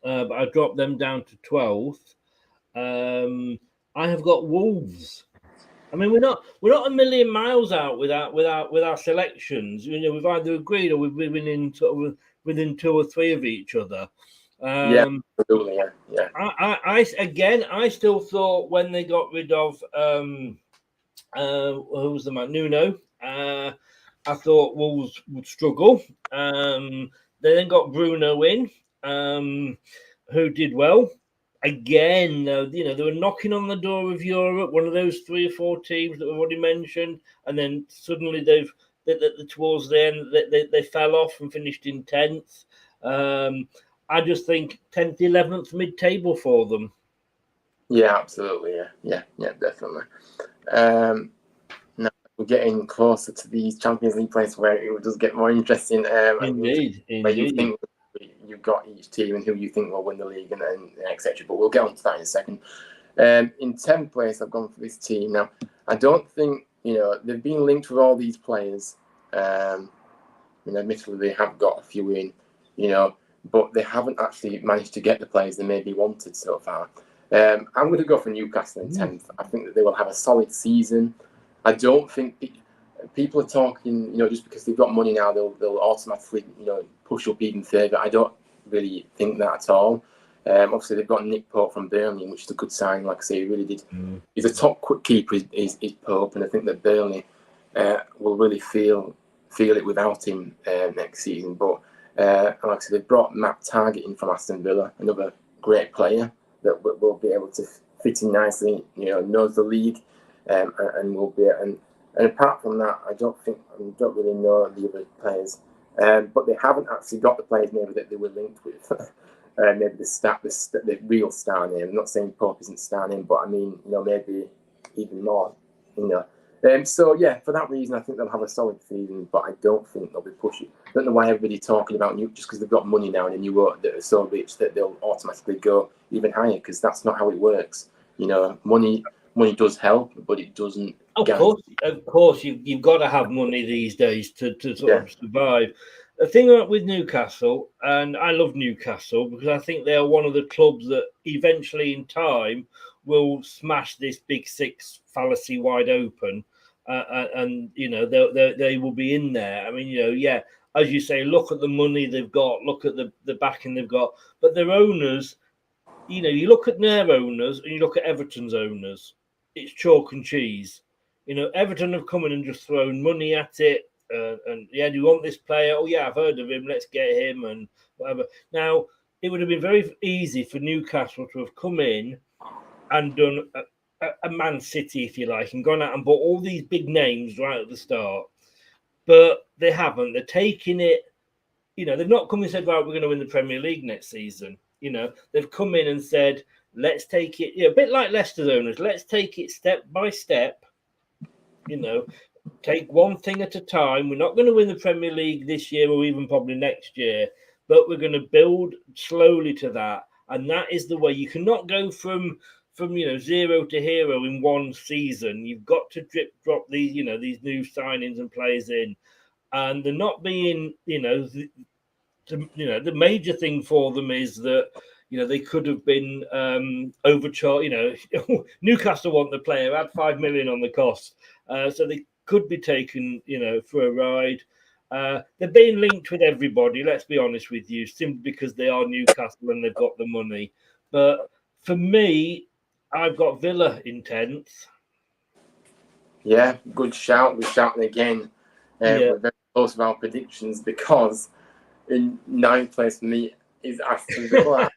but I dropped them down to 12th. I have got Wolves. I mean, we're not a million miles out with our selections. We've either agreed or we've been within 2 or 3 of each other. Absolutely, yeah. I still thought when they got rid of who was the man, Nuno, I thought Wolves would struggle. They then got Bruno in, who did well. again, they were knocking on the door of Europe, one of those 3 or 4 teams that we've already mentioned, and then suddenly towards the end they fell off and finished in 10th. I just think 10th, 11th, mid-table for them. Yeah, absolutely. Yeah, definitely. Now we're getting closer to these Champions League places where it does get more interesting. Indeed. Where you think you've got each team and who you think will win the league and etc. But we'll get on to that in a second. In 10th place, I've gone for this team. Now, I don't think, they've been linked with all these players. Admittedly, they have got a few in, but they haven't actually managed to get the players they maybe wanted so far. I'm going to go for Newcastle in 10th. I think that they will have a solid season. I don't think people are talking, just because they've got money now, they'll automatically, push up even further. I don't really think that at all. Obviously, they've got Nick Pope from Burnley, which is a good sign. Like I say, he really did. He's a top quick keeper, is Pope, and I think that Burnley will really feel it without him next season. But like I said, they've brought Matt Targett in from Aston Villa, another great player that will be able to fit in nicely. Knows the league, and will be. And apart from that, I don't really know the other players. But they haven't actually got the players maybe that they were linked with. Maybe the real star name. I'm not saying Pope isn't star name, but I mean, maybe even more. So yeah, for that reason, I think they'll have a solid season, but I don't think they'll be pushing. I don't know why everybody's talking about just because they've got money now and a new owner that are so rich that they'll automatically go even higher, because that's not how it works. Money does help, but it doesn't. Of course, you've got to have money these days to sort of survive. The thing with Newcastle, and I love Newcastle because I think they are one of the clubs that eventually in time will smash this big six fallacy wide open, and they will be in there. I mean, as you say, look at the money they've got, look at the backing they've got, but their owners, you look at their owners and you look at Everton's owners, it's chalk and cheese. Everton have come in and just thrown money at it. And do you want this player? Oh yeah, I've heard of him. Let's get him and whatever. Now it would have been very easy for Newcastle to have come in and done a Man City, if you like, and gone out and bought all these big names right at the start. But they haven't. They're taking it. They've not come and said, right, we're going to win the Premier League next season. They've come in and said, let's take it. A bit like Leicester's owners. Let's take it step by step. Take one thing at a time. We're not going to win the Premier League this year or even probably next year, but we're going to build slowly to that. And that is the way. You cannot go from zero to hero in one season. You've got to drip drop these new signings and players in, and they're not being the major thing for them is that they could have been overcharged. Newcastle want the player, add 5 million on the cost, so they could be taken for a ride. They're being linked with everybody, let's be honest with you, simply because they are Newcastle and they've got the money. But for me, I've got Villa in 10th. Yeah, good shout. We're shouting again. We're very close with our predictions, because in 9th place for me is Aston Villa.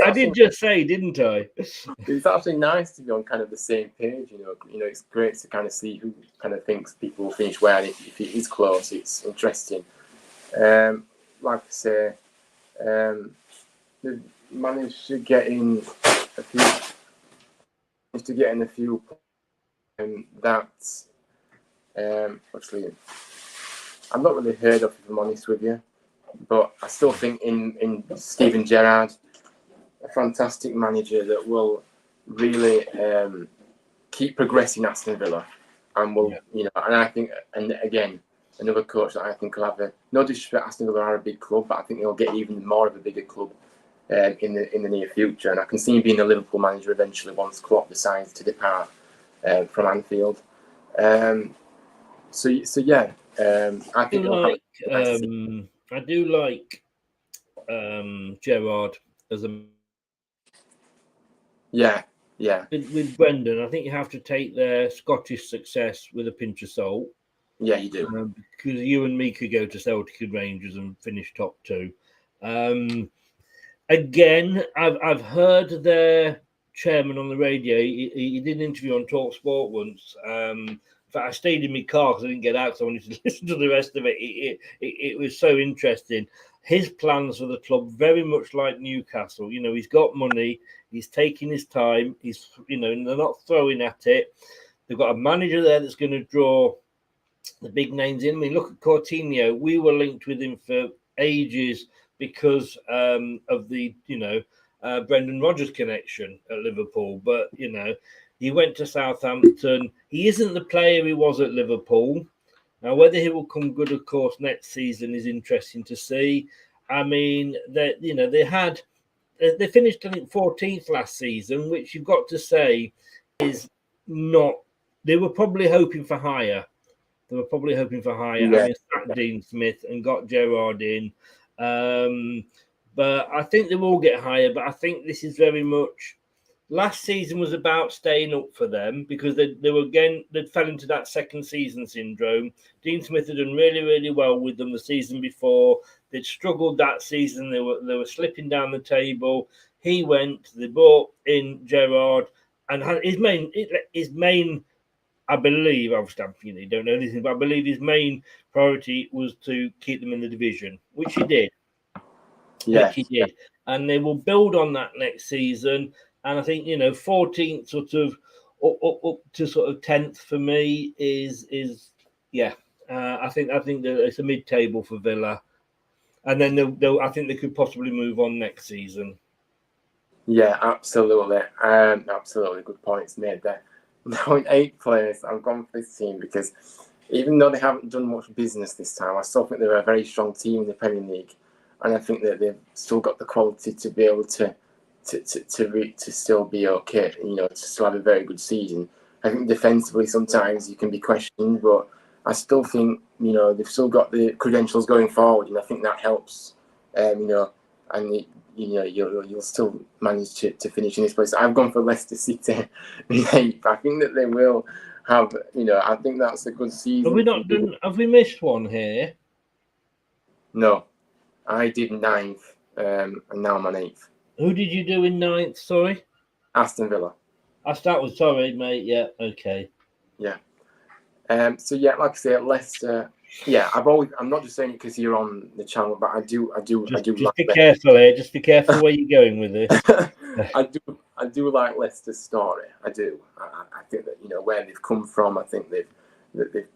I did just say, didn't I? It's actually nice to be on kind of the same page. It's great to kind of see who kind of thinks people will finish where. And if it is close, it's interesting. Like I say, they've managed to get in a few. Actually, I've not really heard of, if I'm honest with you, but I still think in Steven Gerrard, a fantastic manager that will really keep progressing Aston Villa, and will and I think, and again, another coach that I think will have no disrespect. Aston Villa are a big club, but I think they'll get even more of a bigger club in the near future, and I can see him being a Liverpool manager eventually once Klopp decides to depart from Anfield. So yeah, I think I do like Gerrard as a with Brendan. I think you have to take their Scottish success with a pinch of salt. Yeah, you do, because you and me could go to Celtic and Rangers and finish top 2. again, I've heard their chairman on the radio. He did an interview on Talk Sport once. In fact, I stayed in my car because I didn't get out because I wanted to listen to the rest of it. It was so interesting. His plans for the club, very much like Newcastle. You know, he's got money. He's taking his time. He's, you know, they're not throwing at it. They've got a manager there that's going to draw the big names in. I mean, look at Coutinho. We were linked with him for ages because of the, Brendan Rodgers connection at Liverpool. But, you know, he went to Southampton. He isn't the player he was at Liverpool. Now, whether he will come good, of course, next season is interesting to see. I mean, they finished, I think, 14th last season, which you've got to say is not. They were probably hoping for higher. Yeah. I mean, sacked Dean Smith and got Gerrard in. But I think they will get higher. But I think this is very much. Last season was about staying up for them because they fell into that second season syndrome. Dean Smith had done really, really well with them the season before. They'd struggled that season. They were slipping down the table. He went. They brought in Gerrard, and his main. I believe, obviously, you don't know anything, but I believe his main priority was to keep them in the division, which he did. Yeah. And they will build on that next season. And I think 14th sort of up to sort of 10th for me is I think that it's a mid-table for Villa, and then I think they could possibly move on next season. Yeah, absolutely. Absolutely good points made there. Now in 8th place, I've gone for this team because even though they haven't done much business this time, I still think they're a very strong team in the Premier League, and I think that they've still got the quality to be able to still be okay. To still have a very good season. I think defensively sometimes you can be questioned, but I still think they've still got the credentials going forward, and I think that helps. You'll still manage to finish in this place. I've gone for Leicester City in 8th. I think that they will have. I think that's a good season. Have we not done? Have we missed one here? No, I did 9th, and now I'm on 8th. Who did you do in 9th? Sorry, Aston Villa. That was sorry, mate. Yeah, okay. Yeah. So yeah, like I say, Leicester. Yeah, I'm not just saying it because you're on the channel, but I do. Just be careful here. Just be careful where you're going with this. I do like Leicester's story. I do. I think that where they've come from. I think they've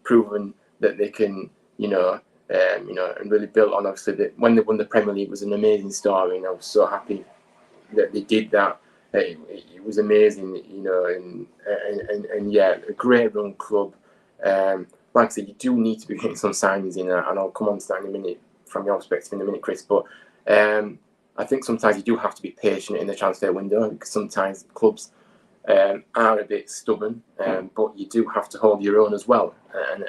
proven that they can and really built on. Obviously, that when they won the Premier League was an amazing story, and I was so happy that they did that. It was amazing, and yeah, a great run club. Like I said, you do need to be getting some signings in, and I'll come on to that in a minute from your perspective in a minute, Chris. But I think sometimes you do have to be patient in the transfer window because sometimes clubs are a bit stubborn, but you do have to hold your own as well.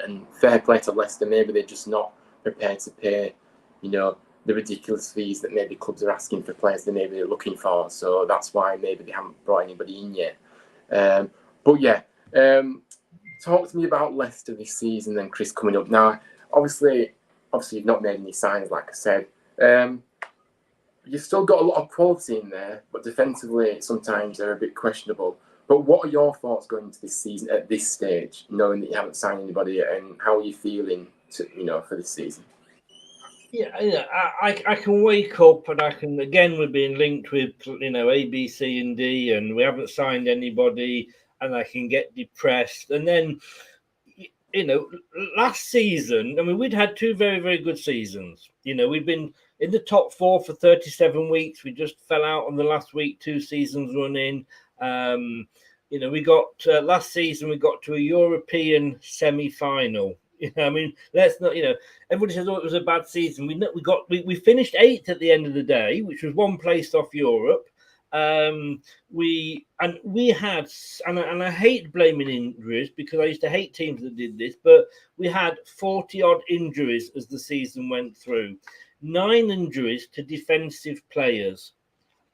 And fair play to Leicester, maybe they're just not prepared to pay, the ridiculous fees that maybe clubs are asking for players they maybe they're looking for. So that's why maybe they haven't brought anybody in yet. But yeah. Talk to me about Leicester this season then, Chris, coming up. Now, obviously you've not made any signs, like I said. You've still got a lot of quality in there, but defensively sometimes they're a bit questionable. But what are your thoughts going into this season at this stage, knowing that you haven't signed anybody, and how are you feeling for this season? Yeah, I can wake up and I can, again, we're being linked with, A, B, C, and D, and we haven't signed anybody, and I can get depressed. And then, last season, I mean, we'd had 2 very, very good seasons. We've been in the top 4 for 37 weeks. We just fell out on the last week, 2 seasons running. We got, last season, we got to a European semi-final. I mean, let's not. Everybody says, "Oh, it was a bad season." We finished 8th at the end of the day, which was 1 place off Europe. We had, and I hate blaming injuries because I used to hate teams that did this, but we had 40 odd injuries as the season went through. 9 injuries to defensive players,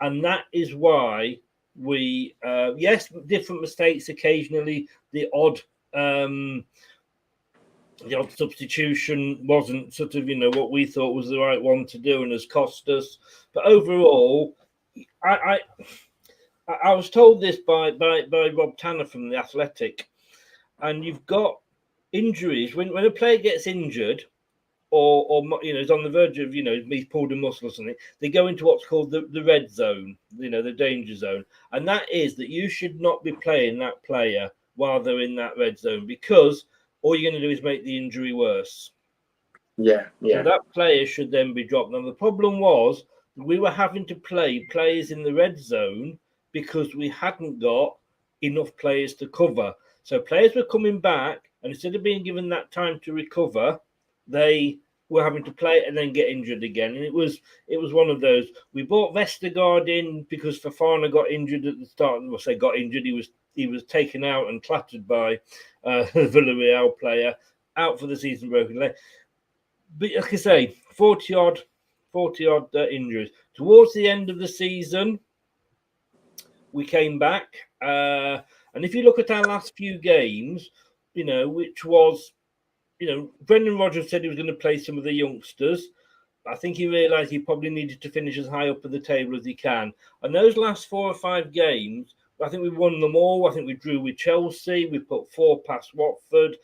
and that is why we, yes, different mistakes occasionally. The odd substitution wasn't sort of, what we thought was the right one to do and has cost us. But overall, I was told this by Rob Tanner from The Athletic, and you've got injuries when a player gets injured or is on the verge of he's pulled a muscle or something. They go into what's called the red zone, the danger zone, and that is that you should not be playing that player while they're in that red zone, because all you're going to do is make the injury worse. Yeah. So that player should then be dropped. Now the problem was we were having to play players in the red zone because we hadn't got enough players to cover. So players were coming back, and instead of being given that time to recover, they were having to play and then get injured again. And it was one of those. We bought Vestergaard in because Fofana got injured at the start. Well, say got injured. He was taken out and clattered by a Villarreal player, out for the season, broken leg. But like I say, 40 odd injuries. Towards the end of the season, we came back. And if you look at our last few games, which was, Brendan Rodgers said he was going to play some of the youngsters. I think he realised he probably needed to finish as high up at the table as he can. And those last 4 or 5 games, I think we won them all. I think we drew with Chelsea. We put 4 past Watford,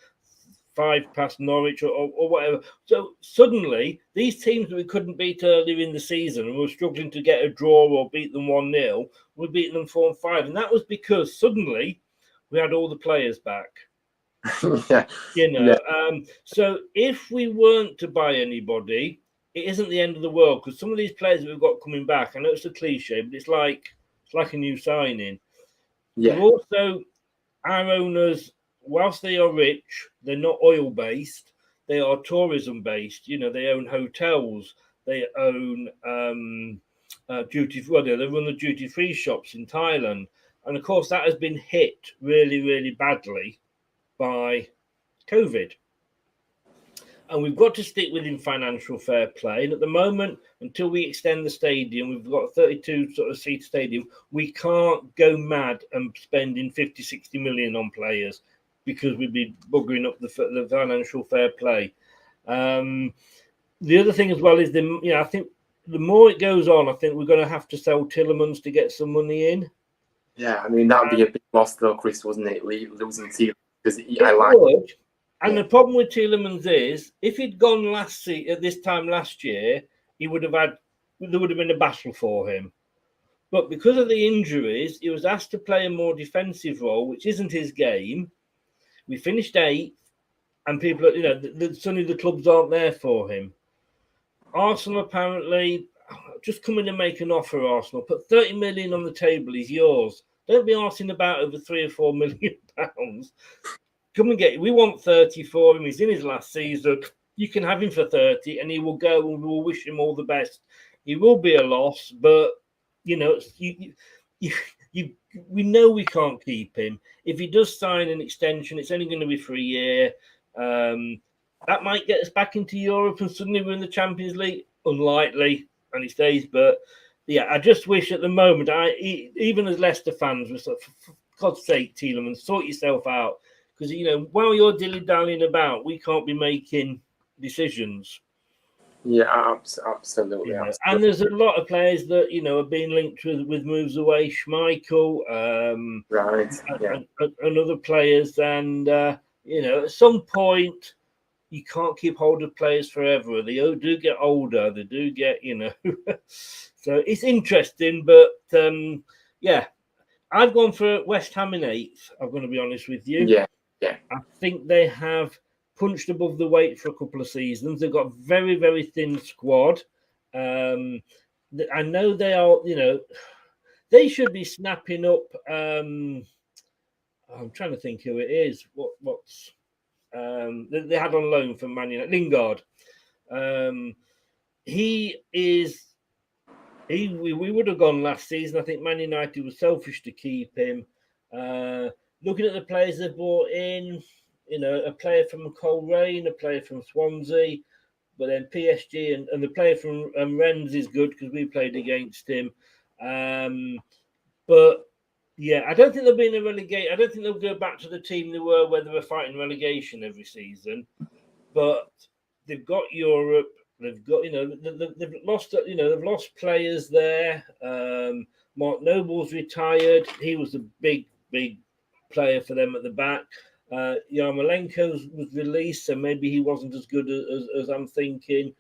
5 past Norwich or whatever. So suddenly, these teams that we couldn't beat earlier in the season and were struggling to get a draw or beat them 1-0, we're beating them 4-5. And that was because suddenly we had all the players back. So if we weren't to buy anybody, it isn't the end of the world, because some of these players that we've got coming back, I know it's a cliche, but it's like a new signing. Yeah. Also, our owners, whilst they are rich, they're not oil based. They are tourism based. They own hotels. They own duty. Well, they run the duty free shops in Thailand, and of course that has been hit really, really badly by COVID. And we've got to stick within financial fair play. And at the moment, until we extend the stadium, we've got a 32 sort of seat stadium. We can't go mad and spending 50, 60 million on players, because we'd be buggering up the financial fair play. The other thing as well is I think the more it goes on, I think we're going to have to sell Tielemans to get some money in. Yeah, I mean, that would be a big loss though, Chris, wasn't it? Losing Tielemans, because would. And the problem with Tielemans is, if he'd gone at this time last year, there would have been a battle for him. But because of the injuries, he was asked to play a more defensive role, which isn't his game. We finished 8th, and people, suddenly the clubs aren't there for him. Arsenal apparently just come in and make an offer. Arsenal put 30 million on the table. He's yours. Don't be arsing about over 3 or 4 million pounds. Come and get it. We want 30 for him. He's in his last season. You can have him for 30, and he will go, and we'll wish him all the best. He will be a loss, but we know we can't keep him. If he does sign an extension, it's only going to be for a year. That might get us back into Europe, and suddenly we're in the Champions League. Unlikely, and he stays. But yeah, I just wish at the moment, even as Leicester fans, we're sort of, for God's sake, Tielemans, sort yourself out. Because, while you're dilly-dallying about, we can't be making decisions. Yeah, absolutely. And there's a lot of players that, are being linked with moves away. Schmeichel, and other players. And, at some point, you can't keep hold of players forever. They do get older. They do get, So it's interesting. But, I've gone for West Ham in 8th. I'm going to be honest with you. Yeah. I think they have punched above the weight for a couple of seasons. They've got a very, very thin squad. I know they are, they should be snapping up. I'm trying to think who it is. What's they had on loan from Man United, Lingard. We would have gone last season. I think Man United was selfish to keep him. Looking at the players they brought in, a player from Coleraine, a player from Swansea, but then PSG and the player from Rennes is good because we played against him. But yeah, I don't think they'll be in a relegation. I don't think they'll go back to the team they were where they were fighting relegation every season. But they've got Europe. They've got, they've lost, they've lost players there. Mark Noble's retired. He was a big player for them at the back. Yarmolenko was released, so maybe he wasn't as good as I'm thinking.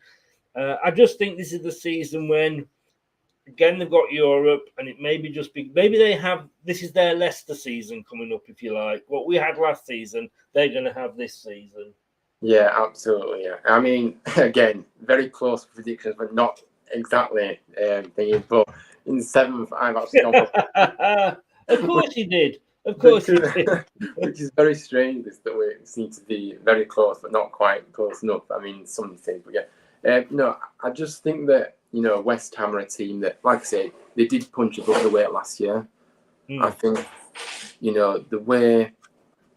I just think this is the season when, again, they've got Europe, and it maybe this is their Leicester season coming up, if you like. What we had last season, they're going to have this season. Yeah, absolutely. Yeah, I mean, again, very close predictions, but not exactly thinking. But in 7th, I've actually gone for. Of course he did. Of course he did. Which is very strange. That we seem to be very close, but not quite close enough. I mean, some things, but yeah. No, I just think that West Ham are a team that, like I say, they did punch above the weight last year. I think the way.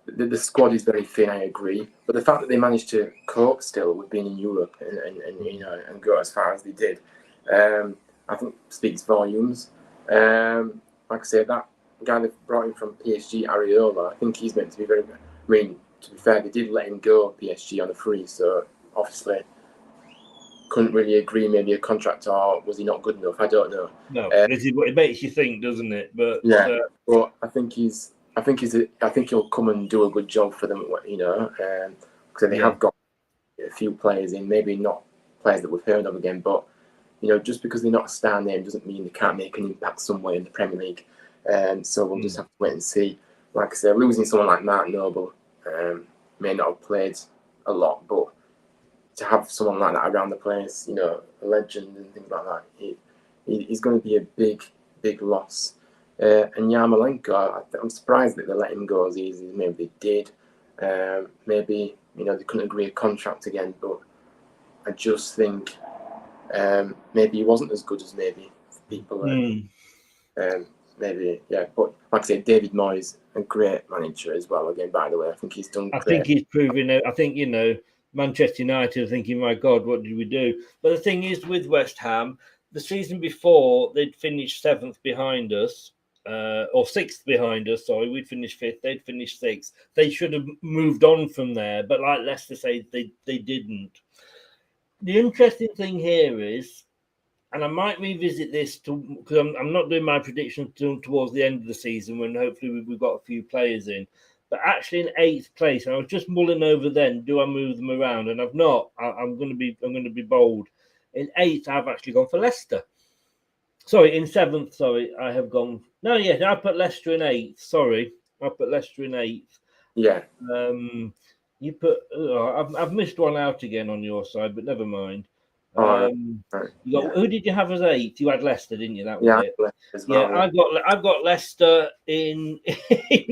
The squad is very thin, I agree, but the fact that they managed to cope still with being in Europe and go as far as they did, I think speaks volumes. Like I said, that guy that brought him from PSG, Areola, I think he's meant to be very good. I mean, to be fair, they did let him go PSG on a free, so obviously couldn't really agree maybe a contract, or was he not good enough? I don't know. No, this is what it makes you think, doesn't it? But yeah, but I think he'll come and do a good job for them, because they have got a few players in, maybe not players that we've heard of again, but just because they're not a star name doesn't mean they can't make an impact somewhere in the Premier League. So we'll just have to wait and see. Like I said, losing someone like Mark Noble may not have played a lot, but to have someone like that around the place, a legend and things like that, he's going to be a big loss. And Yarmolenko, I'm surprised that they let him go as easy as maybe they did. Maybe they couldn't agree a contract again, but I just think maybe he wasn't as good as maybe people. Maybe, yeah. But like I said, David Moyes, a great manager as well. Again, by the way, I think he's done. I think he's proving it. I think Manchester United are thinking, my God, what did we do? But the thing is, with West Ham, the season before they'd finished 7th behind us. Or 6th behind us, sorry, we'd finished 5th, they'd finished 6th. They should have moved on from there, but like Leicester say, they didn't. The interesting thing here is, and I might revisit this because I'm not doing my predictions towards the end of the season when hopefully we've got a few players in, but actually in 8th place, and I was just mulling over then, do I move them around? And I've not. I'm going to be bold. In 8th, I've actually gone for Leicester. Sorry, in 7th, I have gone. No, yes, I put Leicester in 8th. Sorry, I put Leicester in 8th. Yeah. You put. I've missed one out again on your side, but never mind. Who did you have as 8th? You had Leicester, didn't you? That was it. As well, I've got Leicester in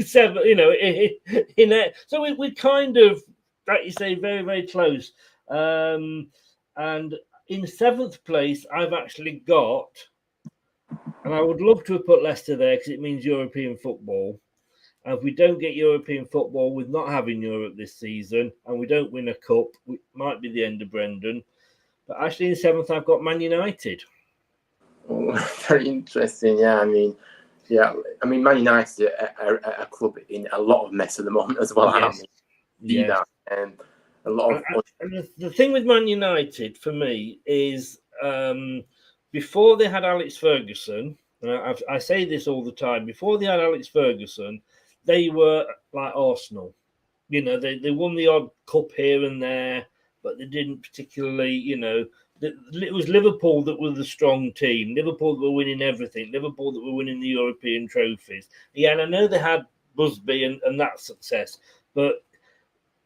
7. In it. So we kind of, like you say, very very close. And in 7th place, I've actually got. And I would love to have put Leicester there because it means European football. And if we don't get European football with not having Europe this season and we don't win a cup, it might be the end of Brendan. But actually in 7th, I've got Man United. Oh, very interesting. Yeah, I mean, Man United are a club in a lot of mess at the moment as well. Yes. And a lot of. And the thing with Man United for me is. Before they had Alex Ferguson, and I say this all the time, before they had Alex Ferguson, they were like Arsenal. They won the odd cup here and there, but they didn't particularly, it was Liverpool that were the strong team. Liverpool that were winning everything. Liverpool that were winning the European trophies. Yeah, and I know they had Busby and that success, but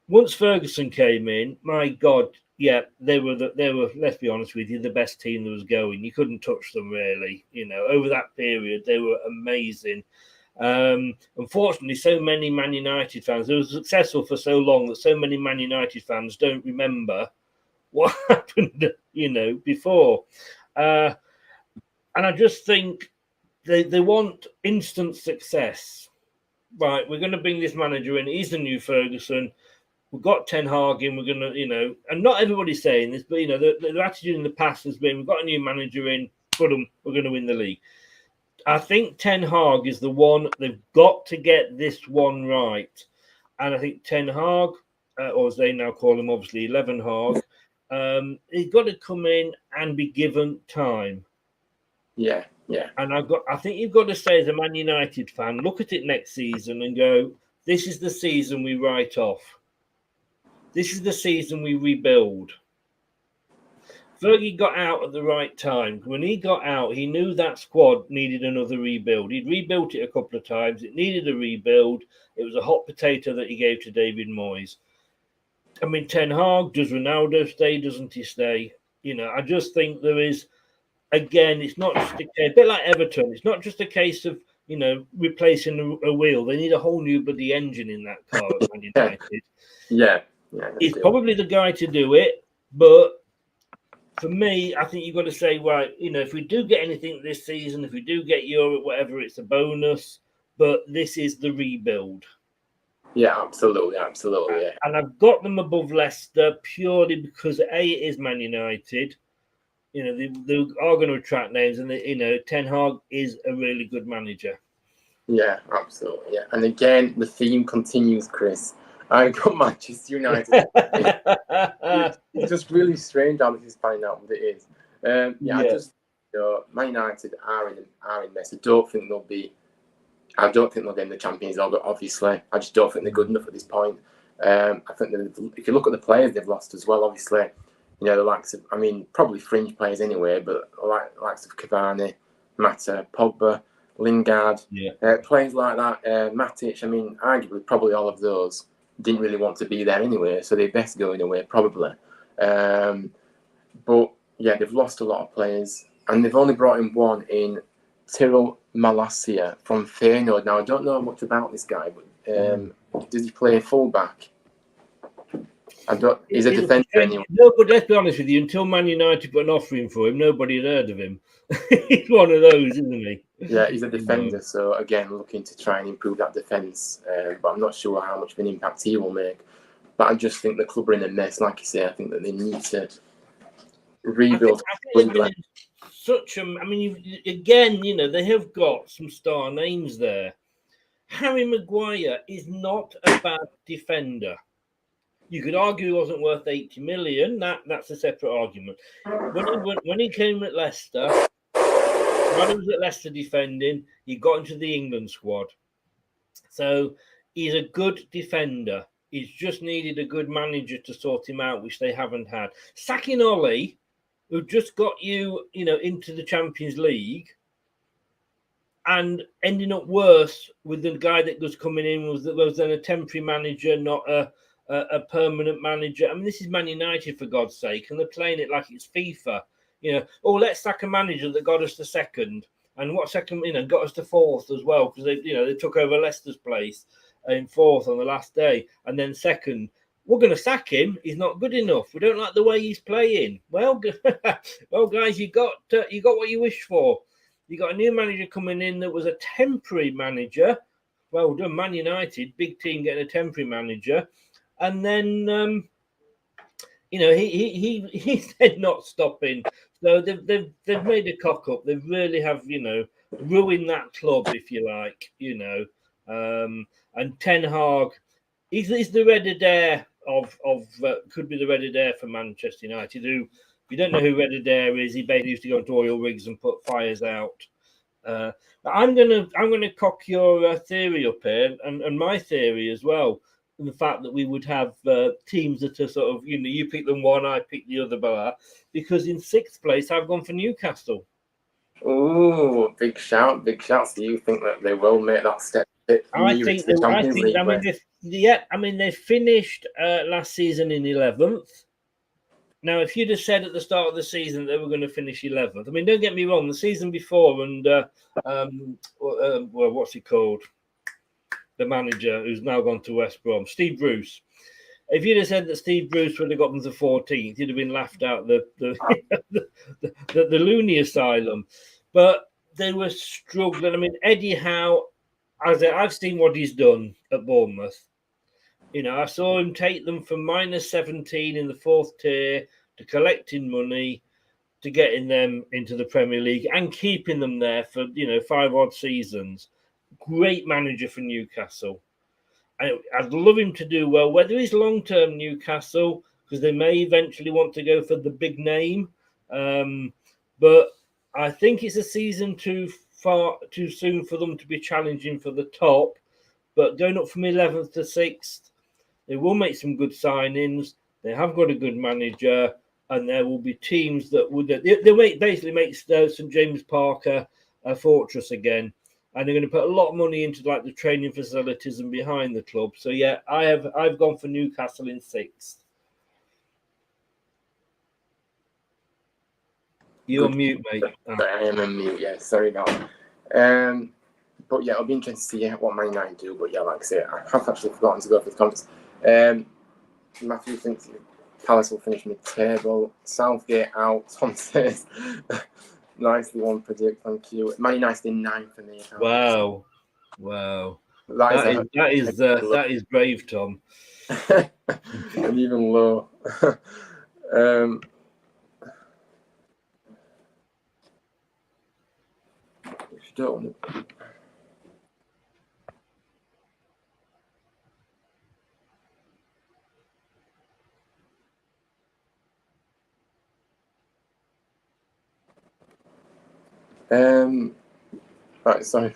once Ferguson came in, my God, yeah, they were. Let's be honest with you, the best team that was going. You couldn't touch them really. Over that period, they were amazing. Unfortunately, so many Man United fans. They were successful for so long that so many Man United fans don't remember what happened. Before. And I just think they want instant success. Right, we're going to bring this manager in. He's the new Ferguson. We've got Ten Hag in. We're going to, and not everybody's saying this, but, the attitude in the past has been, we've got a new manager in, put them, we're going to win the league. I think Ten Hag is the one. They've got to get this one right. And I think Ten Hag, or as they now call him, obviously, 11 Hag, He's got to come in and be given time. Yeah, yeah. And I think you've got to say, as a Man United fan, look at it next season and go, this is the season we write off. This is the season we rebuild. Fergie got out at the right time. When he got out, he knew that squad needed another rebuild. He'd rebuilt it a couple of times. It needed a rebuild. It was a hot potato that he gave to David Moyes. I mean, Ten Hag, does Ronaldo stay? Doesn't he stay? You know, I just think there is, again, it's not just a bit like Everton. It's not just a case of, you know, replacing a wheel. They need a whole new bloody engine in that car at Man United. Yeah. He's probably the guy to do it, but for me, I think you've got to say, right, you know, if we do get anything this season, if we do get Europe, whatever, it's a bonus, but this is the rebuild. Yeah, absolutely. Yeah. And I've got them above Leicester purely because, A, it is Man United. You know, they are going to attract names, and, you know, Ten Hag is a really good manager. Yeah, absolutely. Yeah. And again, the theme continues, Chris. I got Manchester United. It's just really strange how this is panning out, but it is. I just, you know, Man United are in mess. I don't think they'll get in the Champions League, obviously. I just don't think they're good enough at this point. I think that if you look at the players they've lost as well, obviously, you know, the likes of, I mean, probably fringe players anyway, but likes of Cavani, Mata, Pogba, Lingard, players like that, Matic, I mean, arguably probably all of those didn't really want to be there anyway, so they're best going away, probably. But, yeah, they've lost a lot of players, and they've only brought in one in Tyrell Malacia from Feyenoord. Now, I don't know much about this guy, but does he play fullback? He's a defender anyway. No, but let's be honest with you, until Man United put an offer in for him, nobody had heard of him. He's one of those, isn't he? Yeah, he's a defender, so again, looking to try and improve that defence. But I'm not sure how much of an impact he will make. But I just think the club are in a mess. Like you say, I think that they need to rebuild. I mean, again, you know, they have got some star names there. Harry Maguire is not a bad defender. You could argue he wasn't worth 80 million. That's a separate argument. When he came at Leicester, when he was at Leicester defending, he got into the England squad. So he's a good defender. He's just needed a good manager to sort him out, which they haven't had. Sacking Ollie, who just got you, you know, into the Champions League, and ending up worse with the guy that was coming in was then a temporary manager, not a permanent manager. I mean, this is Man United, for God's sake, and they're playing it like it's FIFA. You know, let's sack a manager that got us to second, and what second, you know, got us to fourth as well, because they took over Leicester's place in fourth on the last day, and then second. We're going to sack him. He's not good enough. We don't like the way he's playing. Well, guys, you got what you wished for. You got a new manager coming in that was a temporary manager. Well done, Man United, big team getting a temporary manager. And then, you know, he said not stopping. So they've made a cock up. They really have, you know, ruined that club, if you like, you know. And Ten Hag, he's the Red Adair could be the Red Adair for Manchester United. Who, if you don't know who Red Adair is, he basically used to go into oil rigs and put fires out. I'm gonna cock your theory up here, and my theory as well. The fact that we would have teams that are sort of, you know, you pick them one, I pick the other, blah, because in sixth place I've gone for Newcastle. Oh, big shout! So you think that they will make that step? I mean, they finished last season in 11th. Now, if you'd have said at the start of the season they were going to finish 11th, I mean, don't get me wrong, the season before, and what's he called? The manager who's now gone to West Brom, Steve Bruce. If you'd have said that Steve Bruce would have got them to 14th, you'd have been laughed out the loony asylum. But they were struggling. I mean, Eddie Howe, I've seen what he's done at Bournemouth. You know, I saw him take them from minus 17 in the fourth tier to collecting money to getting them into the Premier League and keeping them there for, you know, 5 odd seasons. Great manager for Newcastle. I'd love him to do well. Whether he's long-term Newcastle, because they may eventually want to go for the big name. But I think it's a season too soon for them to be challenging for the top. But going up from 11th to 6th, they will make some good signings. They have got a good manager, and there will be teams that would basically make St James Park a fortress again, and they're going to put a lot of money into like the training facilities and behind the club. So yeah, I've gone for Newcastle in 6th. You're on mute, mate. I am on mute. Yeah, sorry about that. But yeah, it'll be interesting to see what Man United do. But yeah, like I say, I have actually forgotten to go for the comments. Matthew thinks Palace will finish mid-table. Southgate out. Tom says, nicely one predict. Thank you. Man United in 9th for me. Wow. That is brave, Tom. And even low. If you don't want to. Right, sorry.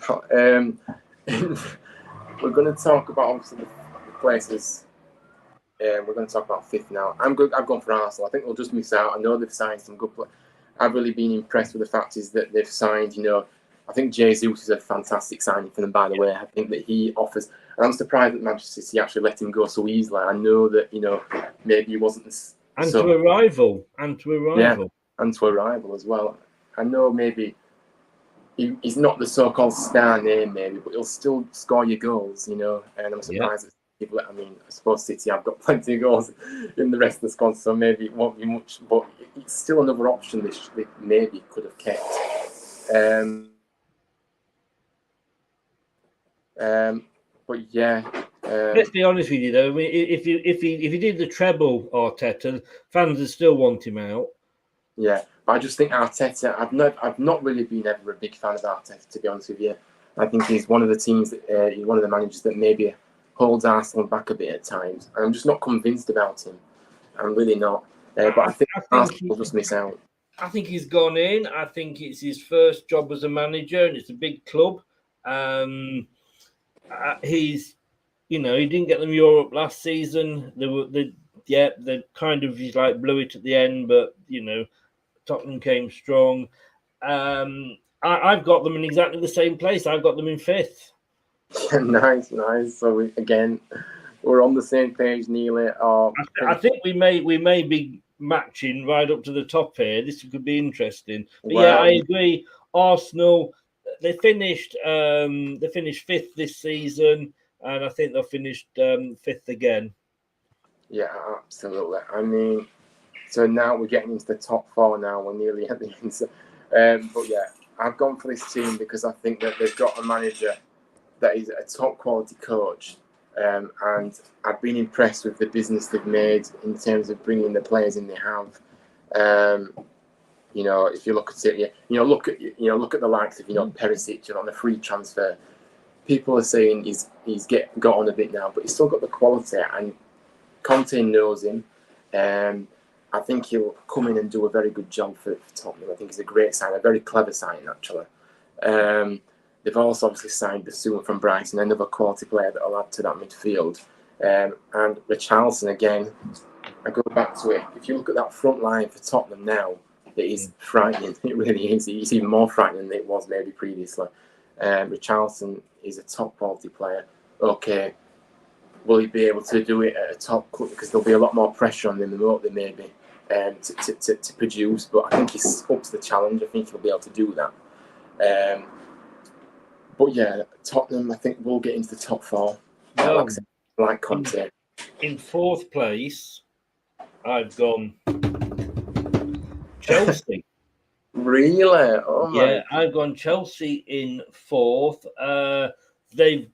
We're going to talk about obviously the places. We're going to talk about 5th now. I've gone for Arsenal. I think they'll just miss out. I know they've signed some good players. I've really been impressed with the fact is that they've signed. I think Jesus is a fantastic signing for them. By the way, I think that he offers. And I'm surprised that Manchester City actually let him go so easily. I know that maybe he wasn't. To a rival. Yeah, and to a rival as well. I know maybe. He's not the so-called star name, maybe, but he'll still score your goals, And I'm surprised that people. I mean, I suppose City have got plenty of goals in the rest of the squad, so maybe it won't be much. But it's still another option they maybe could have kept. But yeah. Let's be honest with you, though. I mean, if he did the treble, Arteta, fans would still want him out. Yeah, but I just think Arteta. I've not really been ever a big fan of Arteta, to be honest with you. I think he's one of the teams that he's one of the managers that maybe holds Arsenal back a bit at times, and I'm just not convinced about him. I'm really not. But I think Arsenal will just miss out. I think he's gone in. I think it's his first job as a manager, and it's a big club. He's, he didn't get them Europe last season. They kind of blew it at the end, but Tottenham came strong. I've got them in exactly the same place. I've got them in 5th. Nice. So we're on the same page, nearly. I think we may be matching right up to the top here. This could be interesting. But yeah, I agree. Arsenal, they finished 5th this season, and I think they'll finish 5th again. Yeah, absolutely. I mean. So now we're getting into the top 4 now. We're nearly at the end. So, but yeah, I've gone for this team because I think that they've got a manager that is a top quality coach. And I've been impressed with the business they've made in terms of bringing the players in they have. If you look at it, look at the likes of, Perisic on a free transfer. People are saying he's got on a bit now, but he's still got the quality. And Conte knows him. I think he'll come in and do a very good job for Tottenham. I think he's a great sign, a very clever sign, actually. They've also obviously signed Basuma from Brighton, another quality player that will add to that midfield. And Richarlison, again, I go back to it. If you look at that front line for Tottenham now, it is frightening. It really is. It's even more frightening than it was maybe previously. Richarlison is a top quality player. Okay. Will he be able to do it at a top club? Because there'll be a lot more pressure on him remotely, maybe, to produce. But I think he's up to the challenge. I think he'll be able to do that. But yeah, Tottenham, I think, will get into the top 4. Like Conte. In 4th place, I've gone Chelsea. Really? Oh my! Yeah, I've gone Chelsea in 4th. They've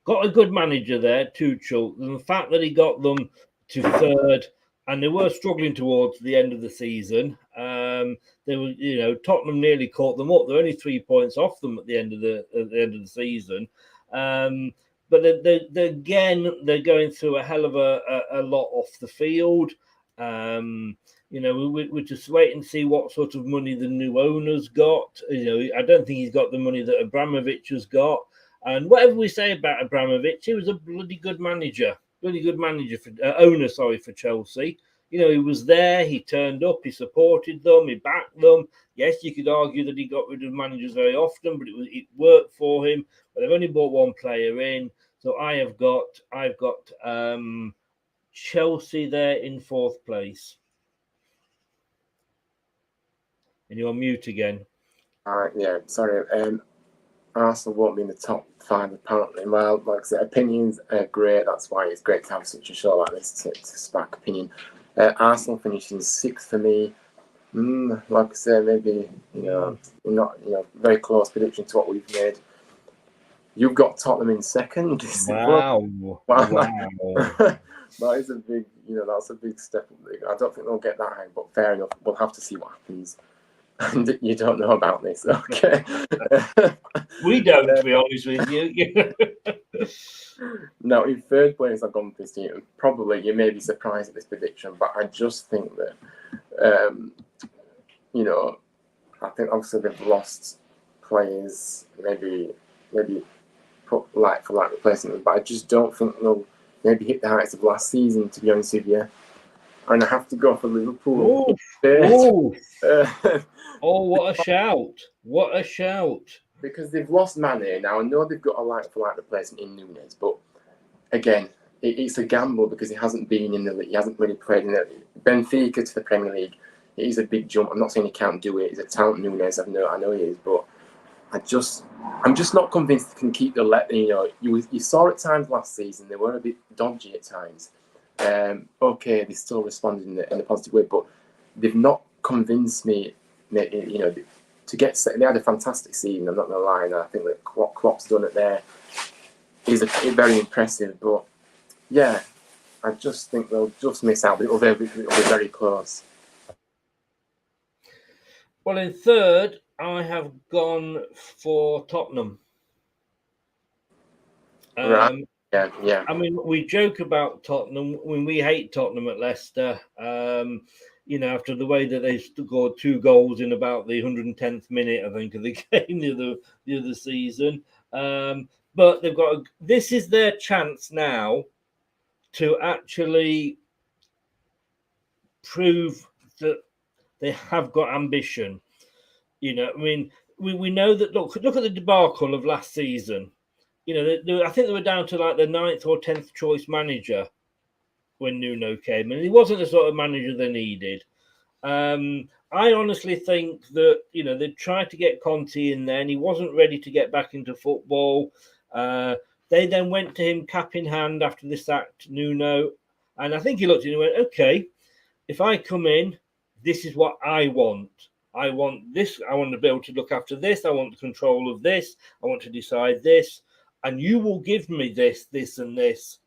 got a good manager there, Tuchel, and the fact that he got them to 3rd, and they were struggling towards the end of the season. They were, Tottenham nearly caught them up. They're only 3 points off them at the end of the season. but again, they're going through a hell of a lot off the field. We just wait and see what sort of money the new owner's got. I don't think he's got the money that Abramovich has got. And whatever we say about Abramovich, he was a bloody good manager. Really good manager for owner, for Chelsea. He was there. He turned up. He supported them. He backed them. Yes, you could argue that he got rid of managers very often, but it worked for him. But they've only brought one player in, so I've got Chelsea there in 4th place. And you're on mute again. Yeah, sorry. Arsenal won't be in the top 5 apparently. Well, like I said, opinions are great. That's why it's great to have such a show like this to spark opinion. Arsenal finishing 6th for me. Like I said, maybe not very close prediction to what we've made. You've got Tottenham in 2nd. Wow. That is a big, that's a big step. I don't think they'll get that high, but fair enough. We'll have to see what happens. And you don't know about this, okay? We don't, to be honest with you. Now, in 3rd place, I've gone for this team. Probably you may be surprised at this prediction, but I just think that, I think obviously they've lost players, maybe put like for like replacing them, but I just don't think they'll maybe hit the heights of last season, to be honest with you. And I have to go for Liverpool. Oh, what a shout! What a shout! Because they've lost Mane. Now, I know they've got a like-for-like replacement in Núñez, but again, it's a gamble because he hasn't been in the league. He hasn't really played in the Benfica to the Premier League. It is a big jump. I'm not saying he can't do it. He's a talent, Núñez. I know he is, but I'm just not convinced they can keep the you saw at times last season they were a bit dodgy at times. Okay, they still responded in a positive way, but they've not convinced me. To get set, they had a fantastic season. I'm not going to lie, and I think that what Klopp's done it there is very impressive. But yeah, I just think they'll just miss out, but it'll be very close. Well, in 3rd, I have gone for Tottenham. Right. Yeah. I mean, we joke about Tottenham when we hate Tottenham at Leicester. After the way that they scored 2 goals in about the 110th minute, I think, of the game the other season. But they've got this is their chance now to actually prove that they have got ambition. We know that. Look at the debacle of last season. I think they were down to like the 9th or 10th choice manager when Nuno came, and he wasn't the sort of manager they needed. I honestly think that they tried to get Conte in there, and he wasn't ready to get back into football. They then went to him cap in hand after they sacked Nuno, and I think he looked at him and went, "Okay, if I come in, this is what I want. I want this. I want to be able to look after this. I want the control of this. I want to decide this, and you will give me this, this, and this."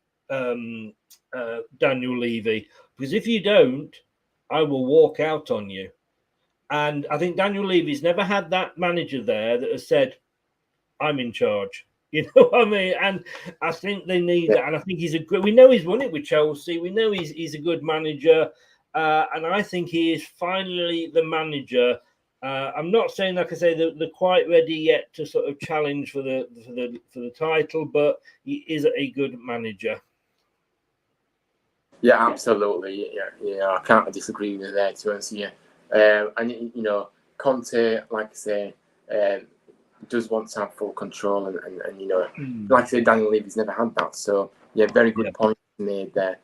Daniel Levy, because if you don't, I will walk out on you. And I think Daniel Levy's never had that manager there that has said, I'm in charge. You know what I mean? And I think they need that. And I think we know he's won it with Chelsea. We know he's a good manager. And I think he is finally the manager. I'm not saying, like I say, they're quite ready yet to sort of challenge for the title, but he is a good manager. Yeah, absolutely. Yeah, I can't disagree with that, to be honest with you. And Conte, like I say, does want to have full control, and like I say, Daniel Levy's never had that. So yeah, very good point made there.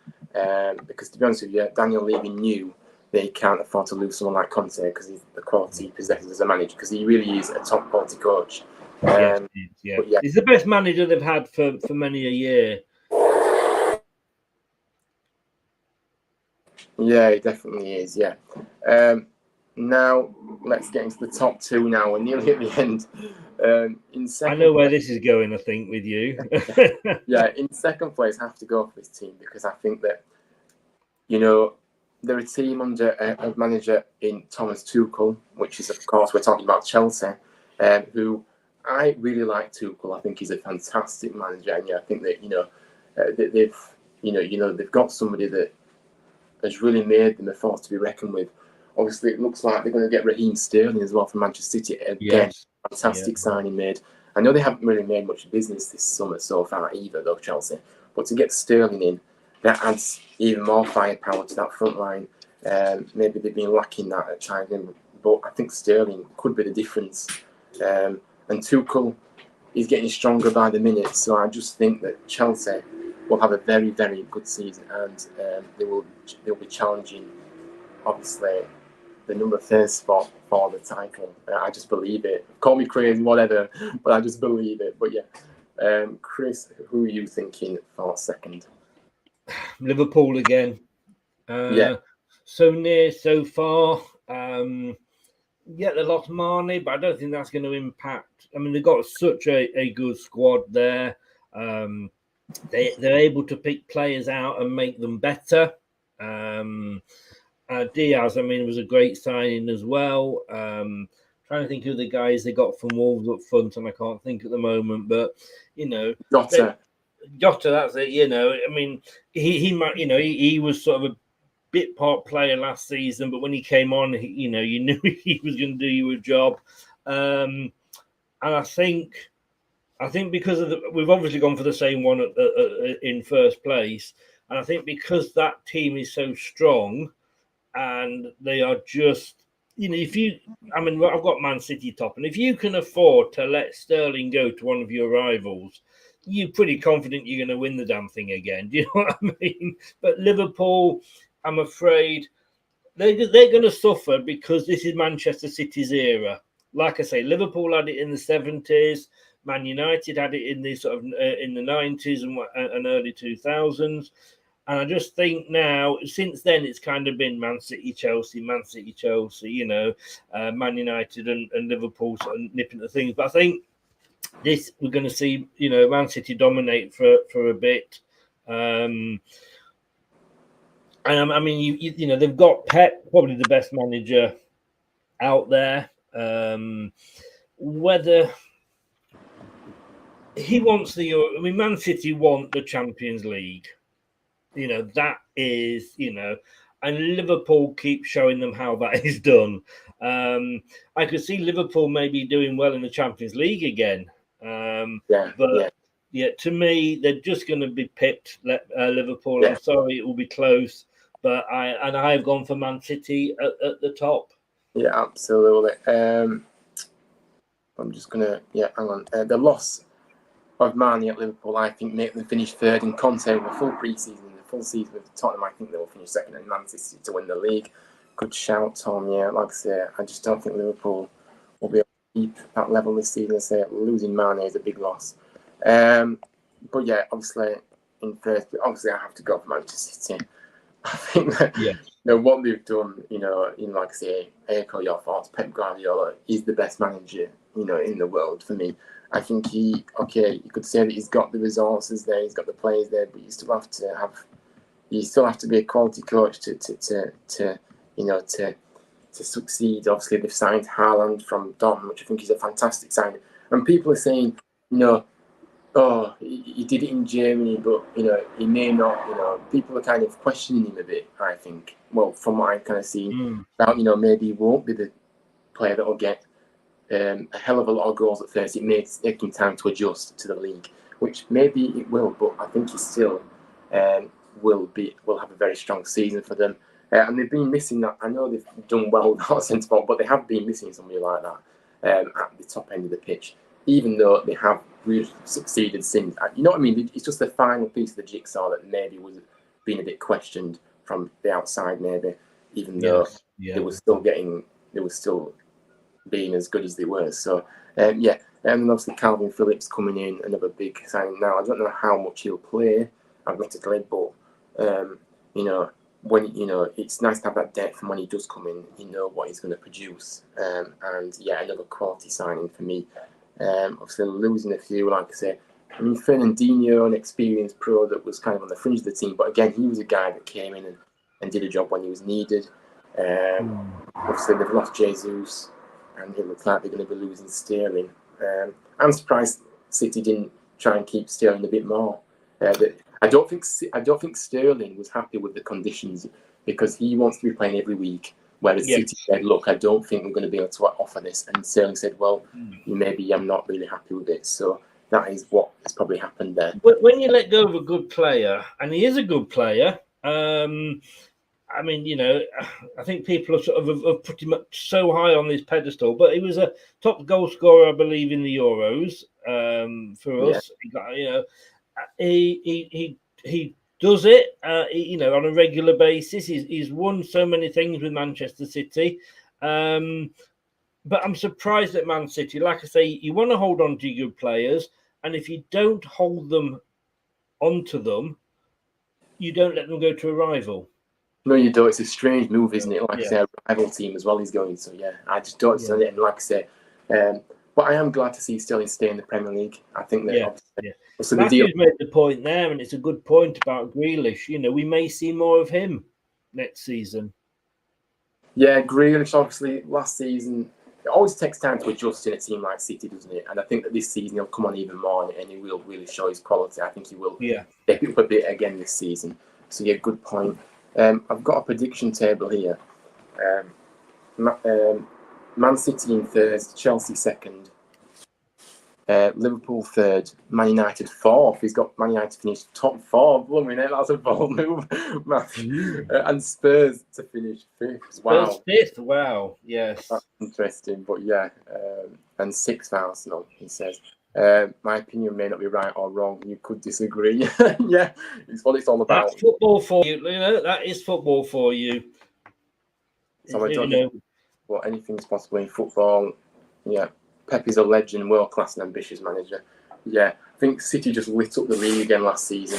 Because to be honest with you, Daniel Levy knew they can't afford to lose someone like Conte because he's the quality he possesses as a manager. Because he really is a top quality coach. He's the best manager they've had for many a year. Yeah, it definitely is. Yeah. Now let's get into the top 2. Now we're nearly at the end. In second, I know where this is going. I think with you. Yeah, in second place, I have to go for this team because I think that they're a team under a manager in Thomas Tuchel, which is of course we're talking about Chelsea, who I really like Tuchel. I think he's a fantastic manager, and I think that they've got somebody that has really made them a force to be reckoned with. Obviously, it looks like they're going to get Raheem Sterling as well from Manchester City again. Yes. Fantastic signing made. I know they haven't really made much business this summer so far either, though, Chelsea. But to get Sterling in, that adds even more firepower to that front line. Maybe they've been lacking that at times, but I think Sterling could be the difference. And Tuchel is getting stronger by the minute, so I just think that Chelsea will have a very, very good season, and they'll be challenging, obviously, the number 3 spot for the title. I just believe it. Call me crazy, whatever, but I just believe it. But yeah, Chris, who are you thinking for second? Liverpool again. So near, so far. Yeah, they lost Mane, but I don't think that's going to impact. I mean, they've got such a good squad there. They're able to pick players out and make them better. Diaz, I mean, was a great signing as well. Trying to think of the guys they got from Wolves up front, and I can't think at the moment. But Jota, that's it. I mean, he might. He was sort of a bit part player last season, but when he came on, you knew he was going to do you a job. And I think because we've obviously gone for the same one in first place, and I think because that team is so strong, and they are just, I've got Man City top, and if you can afford to let Sterling go to one of your rivals, you're pretty confident you're going to win the damn thing again. Do you know what I mean? But Liverpool, I'm afraid they're going to suffer because this is Manchester City's era. Like I say, Liverpool had it in the 70s. Man United had it in the sort of in the 90s and early 2000s. And I just think now, since then, it's kind of been Man City, Chelsea, Man United and Liverpool sort of nipping the things. But I think we're going to see, Man City dominate for a bit. And I mean, they've got Pep, probably the best manager out there. Whether he wants Man City want the Champions League. That is, and Liverpool keeps showing them how that is done. I could see Liverpool maybe doing well in the Champions League again. To me, they're just going to be pipped, Liverpool. I'm sorry, it will be close, but I've gone for Man City at the top. Yeah, absolutely. I'm just going to, hang on. The loss of Mane at Liverpool, I think, make them finish third, and Conte with a full pre-season, the full season with Tottenham, I think they will finish second, and Man City to win the league. Good shout, Tom. Yeah, like I say, I just don't think Liverpool will be able to keep that level this season. I say losing Mane is a big loss. But yeah, obviously in first, obviously I have to go for Manchester City. I think that what they've done, like I say, echo your thoughts. Pep Guardiola is the best manager, in the world for me. I think you could say that he's got the resources there, he's got the players there, but you still have to be a quality coach to succeed. Obviously, they've signed Haaland from Dortmund, which I think is a fantastic signing. And people are saying, oh, he did it in Germany, but he may not. People are kind of questioning him a bit. I think, well, from what I've kind of seen, about maybe he won't be the player that will get a hell of a lot of goals at first. It may take him time to adjust to the league, which maybe it will, but I think he still will have a very strong season for them. And they've been missing that. I know they've done well with that centre forward, but they have been missing somebody like that at the top end of the pitch, even though they have really succeeded since. You know what I mean? It's just the final piece of the jigsaw that maybe was being a bit questioned from the outside, maybe, even though they were still being as good as they were. So, and obviously Calvin Phillips coming in, another big signing. Now, I don't know how much he'll play, admittedly, but, when, it's nice to have that depth, and when he does come in, you know what he's going to produce. Another quality signing for me. Obviously losing a few, like I say. I mean, Fernandinho, an experienced pro that was kind of on the fringe of the team, but again, he was a guy that came in and did a job when he was needed. Obviously, they've lost Jesus, and it looks like they're going to be losing Sterling. I'm surprised City didn't try and keep Sterling a bit more. I don't think Sterling was happy with the conditions because he wants to be playing every week. Whereas City said, "Look, I don't think we're going to be able to offer this," and Sterling said, "Well, maybe I'm not really happy with it." So that is what has probably happened there. When you let go of a good player, and he is a good player, I mean, you know, I think people are sort of pretty much so high on this pedestal, but he was a top goal scorer, I believe, in the Euros for us. You know, he does it, you know, on a regular basis. He's won so many things with Manchester City. But I'm surprised at Man City. Like I say, you want to hold on to your good players, and if you don't hold them onto them, you don't let them go to a rival. No, you don't. It's a strange move, isn't it? Like I say, a rival team as well he's going. So, yeah, I just don't understand it. And like I say, but I am glad to see Sterling stay in the Premier League. I think that obviously... So Matthew's made the point there, and it's a good point about Grealish. You know, we may see more of him next season. Yeah, Grealish, obviously, last season, it always takes time to adjust in a team like City, doesn't it? And I think that this season he'll come on even more and he will really show his quality. I think he will step up a bit again this season. So, yeah, good point. I've got a prediction table here. Man City in third, Chelsea second, Liverpool third, Man United fourth. He's got Man United finished top four. Blooming it, that's a bold move, Matthew. And Spurs to finish fifth. Wow. Spurs fifth. Wow. Yes. That's interesting, but yeah. And sixth Arsenal, he says. My opinion may not be right or wrong. You could disagree. Yeah, it's what it's all about. That's football for you. You know, that is football for you. So I don't know what anything's possible in football. Yeah, Pep is a legend, world-class and ambitious manager. Yeah, I think City just lit up the league again last season.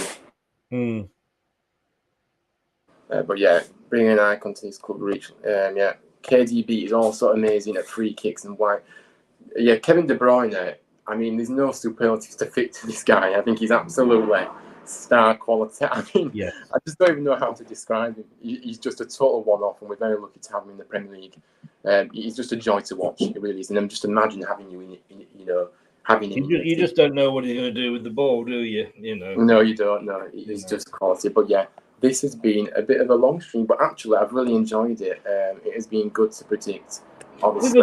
But yeah, bringing an icon to his club reach. Yeah, KDB is also amazing at free kicks and wide. Yeah, Kevin De Bruyne. I mean, there's no superlatives to fit to this guy. I think he's absolutely star quality. I mean, I just don't even know how to describe him. He's just a total one-off, and we're very lucky to have him in the Premier League. He's just a joy to watch. It really is. And I'm just imagine having you in you know, having him. You just don't know what he's going to do with the ball, do you? You know. No, you don't. No, he's just quality. But yeah, this has been a bit of a long stream, but actually, I've really enjoyed it. It has been good to predict. Obviously.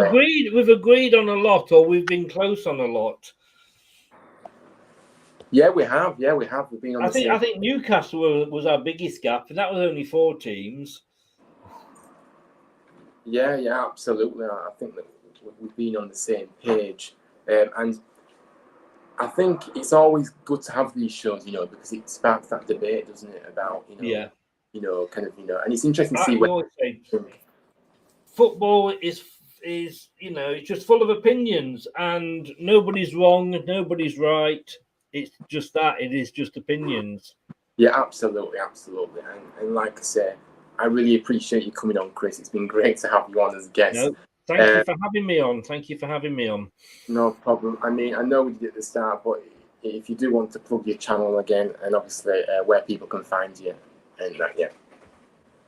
We've agreed on a lot, or we've been close on a lot. Yeah, we have. We've been on. I think Newcastle was our biggest gap, and that was only 4 teams. Yeah, absolutely. I think that we've been on the same page, and I think it's always good to have these shows, you know, because it sparks that debate, doesn't it? About you know, kind of, you know, and it's interesting to see what football is. You know, it's just full of opinions, and nobody's wrong, nobody's right. It's just that it is just opinions. Yeah, absolutely. And like I say, I really appreciate you coming on, Chris. It's been great to have you on as a guest. No, thank you for having me on. No problem. I mean, I know we did at the start, but if you do want to plug your channel again, and obviously where people can find you, and that,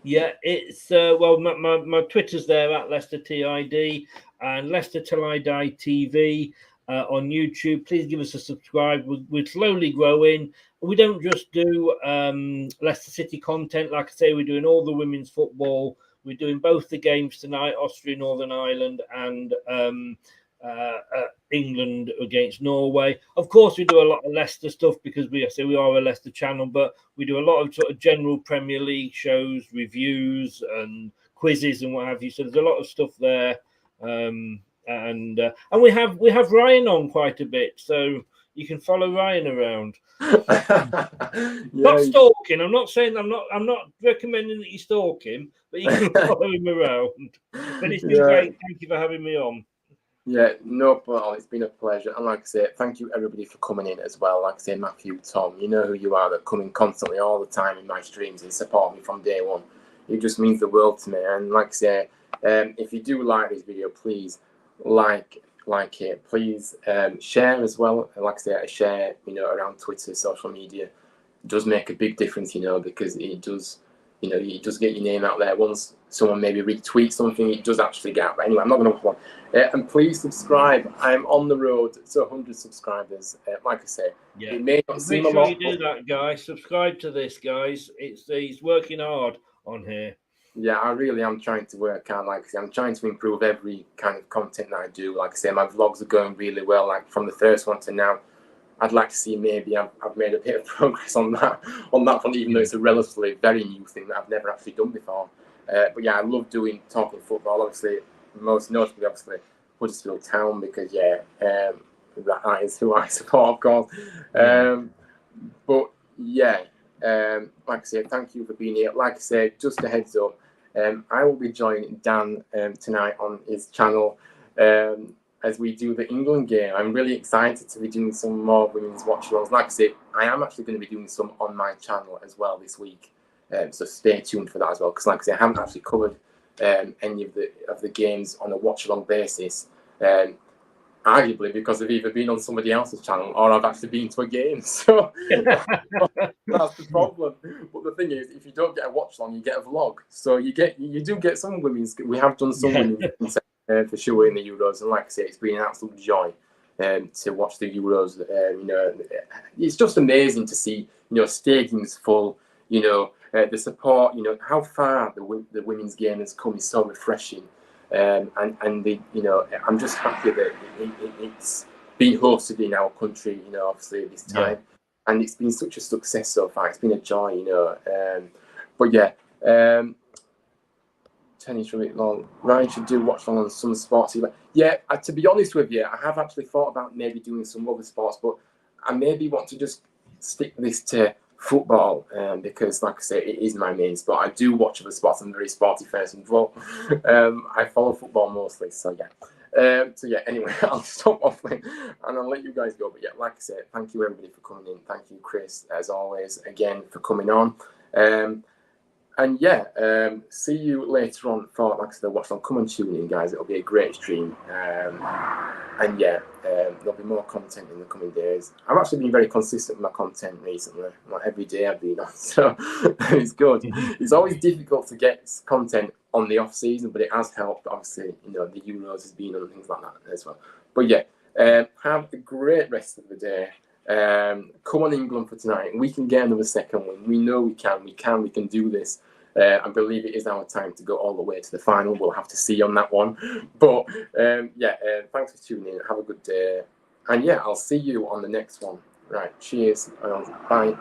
Yeah, it's well, my Twitter's there at Leicester TID and Leicester Till I Die TV on YouTube. Please give us a subscribe. We're slowly growing. We don't just do Leicester City content. Like I say, we're doing all the women's football. We're doing both the games tonight, Austria, Northern Ireland, and England against Norway. Of course, we do a lot of Leicester stuff because we are a Leicester channel, but we do a lot of sort of general Premier League shows, reviews, and quizzes and what have you. So there's a lot of stuff there, and we have Ryan on quite a bit, so you can follow Ryan around. Not stalking. I'm not recommending that you stalk him, but you can follow him around. But it's been great. Thank you for having me on. Yeah, no problem. It's been a pleasure. And like I say, thank you everybody for coming in as well. Like I say, Matthew, Tom, you know who you are, that come in constantly all the time in my streams and support me from day one. It just means the world to me. And like I say, if you do like this video, please like it. Please share as well. And like I say, a share, you know, around Twitter, social media, does make a big difference, you know, because it does you know, you just get your name out there. Once someone maybe retweets something, it does actually get out. But anyway, I'm not going to go on. And please subscribe. I'm on the road to 100 subscribers. Like I say, Yeah. it may not seem Make a sure lot. you do that, guys. Subscribe to this, guys. He's working hard on here. Yeah, I really am trying to work hard. Like I say, I'm trying to improve every kind of content that I do. Like I say, my vlogs are going really well. Like from the first one to now, I'd like to see maybe I've made a bit of progress on that front, even though it's a relatively very new thing that I've never actually done before. But yeah, I love talking football. Obviously, most notably, Huddersfield Town, because that is who I support, of course. But yeah, like I say, thank you for being here. Like I say, just a heads up, I will be joining Dan tonight on his channel as we do the England game. I'm really excited to be doing some more women's watch-alongs. Like I say, I am actually going to be doing some on my channel as well this week, so stay tuned for that as well. Because like I say, I haven't actually covered any of the games on a watch-along basis. Arguably because I've either been on somebody else's channel or I've actually been to a game. So that's the problem. But the thing is, if you don't get a watch along, you get a vlog. So you do get some women's. We have done some women's for sure in the Euros, and like I say, it's been an absolute joy to watch the Euros. You know, it's just amazing to see, you know, stadiums full. You know, the support. You know how far the women's game has come is so refreshing. And you know, I'm just happy that it's being hosted in our country, you know, obviously this time, and it's been such a success so far. It's been a joy, you know. But yeah, tennis really long. Ryan should do watch along on some sports. Yeah, to be honest with you, I have actually thought about maybe doing some other sports, but I maybe want to just stick this to football, because like I say, it is my main sport. I do watch other sports. I'm a very sporty person as well. I follow football mostly, so yeah. Anyway, I'll stop waffling and I'll let you guys go. But yeah, like I said, thank you everybody for coming in. Thank you, Chris, as always, again for coming on. And yeah, see you later on for, like I said, watch on. Come and tune in, guys. It'll be a great stream. And yeah, there'll be more content in the coming days. I've actually been very consistent with my content recently. Like every day I've been on, so it's good. It's always difficult to get content on the off season, but it has helped. Obviously, you know, the Euros has been on and things like that as well. But yeah, have a great rest of the day. Come on England for tonight. We can get another second win. We know we can. We can do this. I believe it is our time to go all the way to the final. We'll have to see on that one. But yeah, thanks for tuning in. Have a good day. And yeah, I'll see you on the next one. Right, cheers. Bye.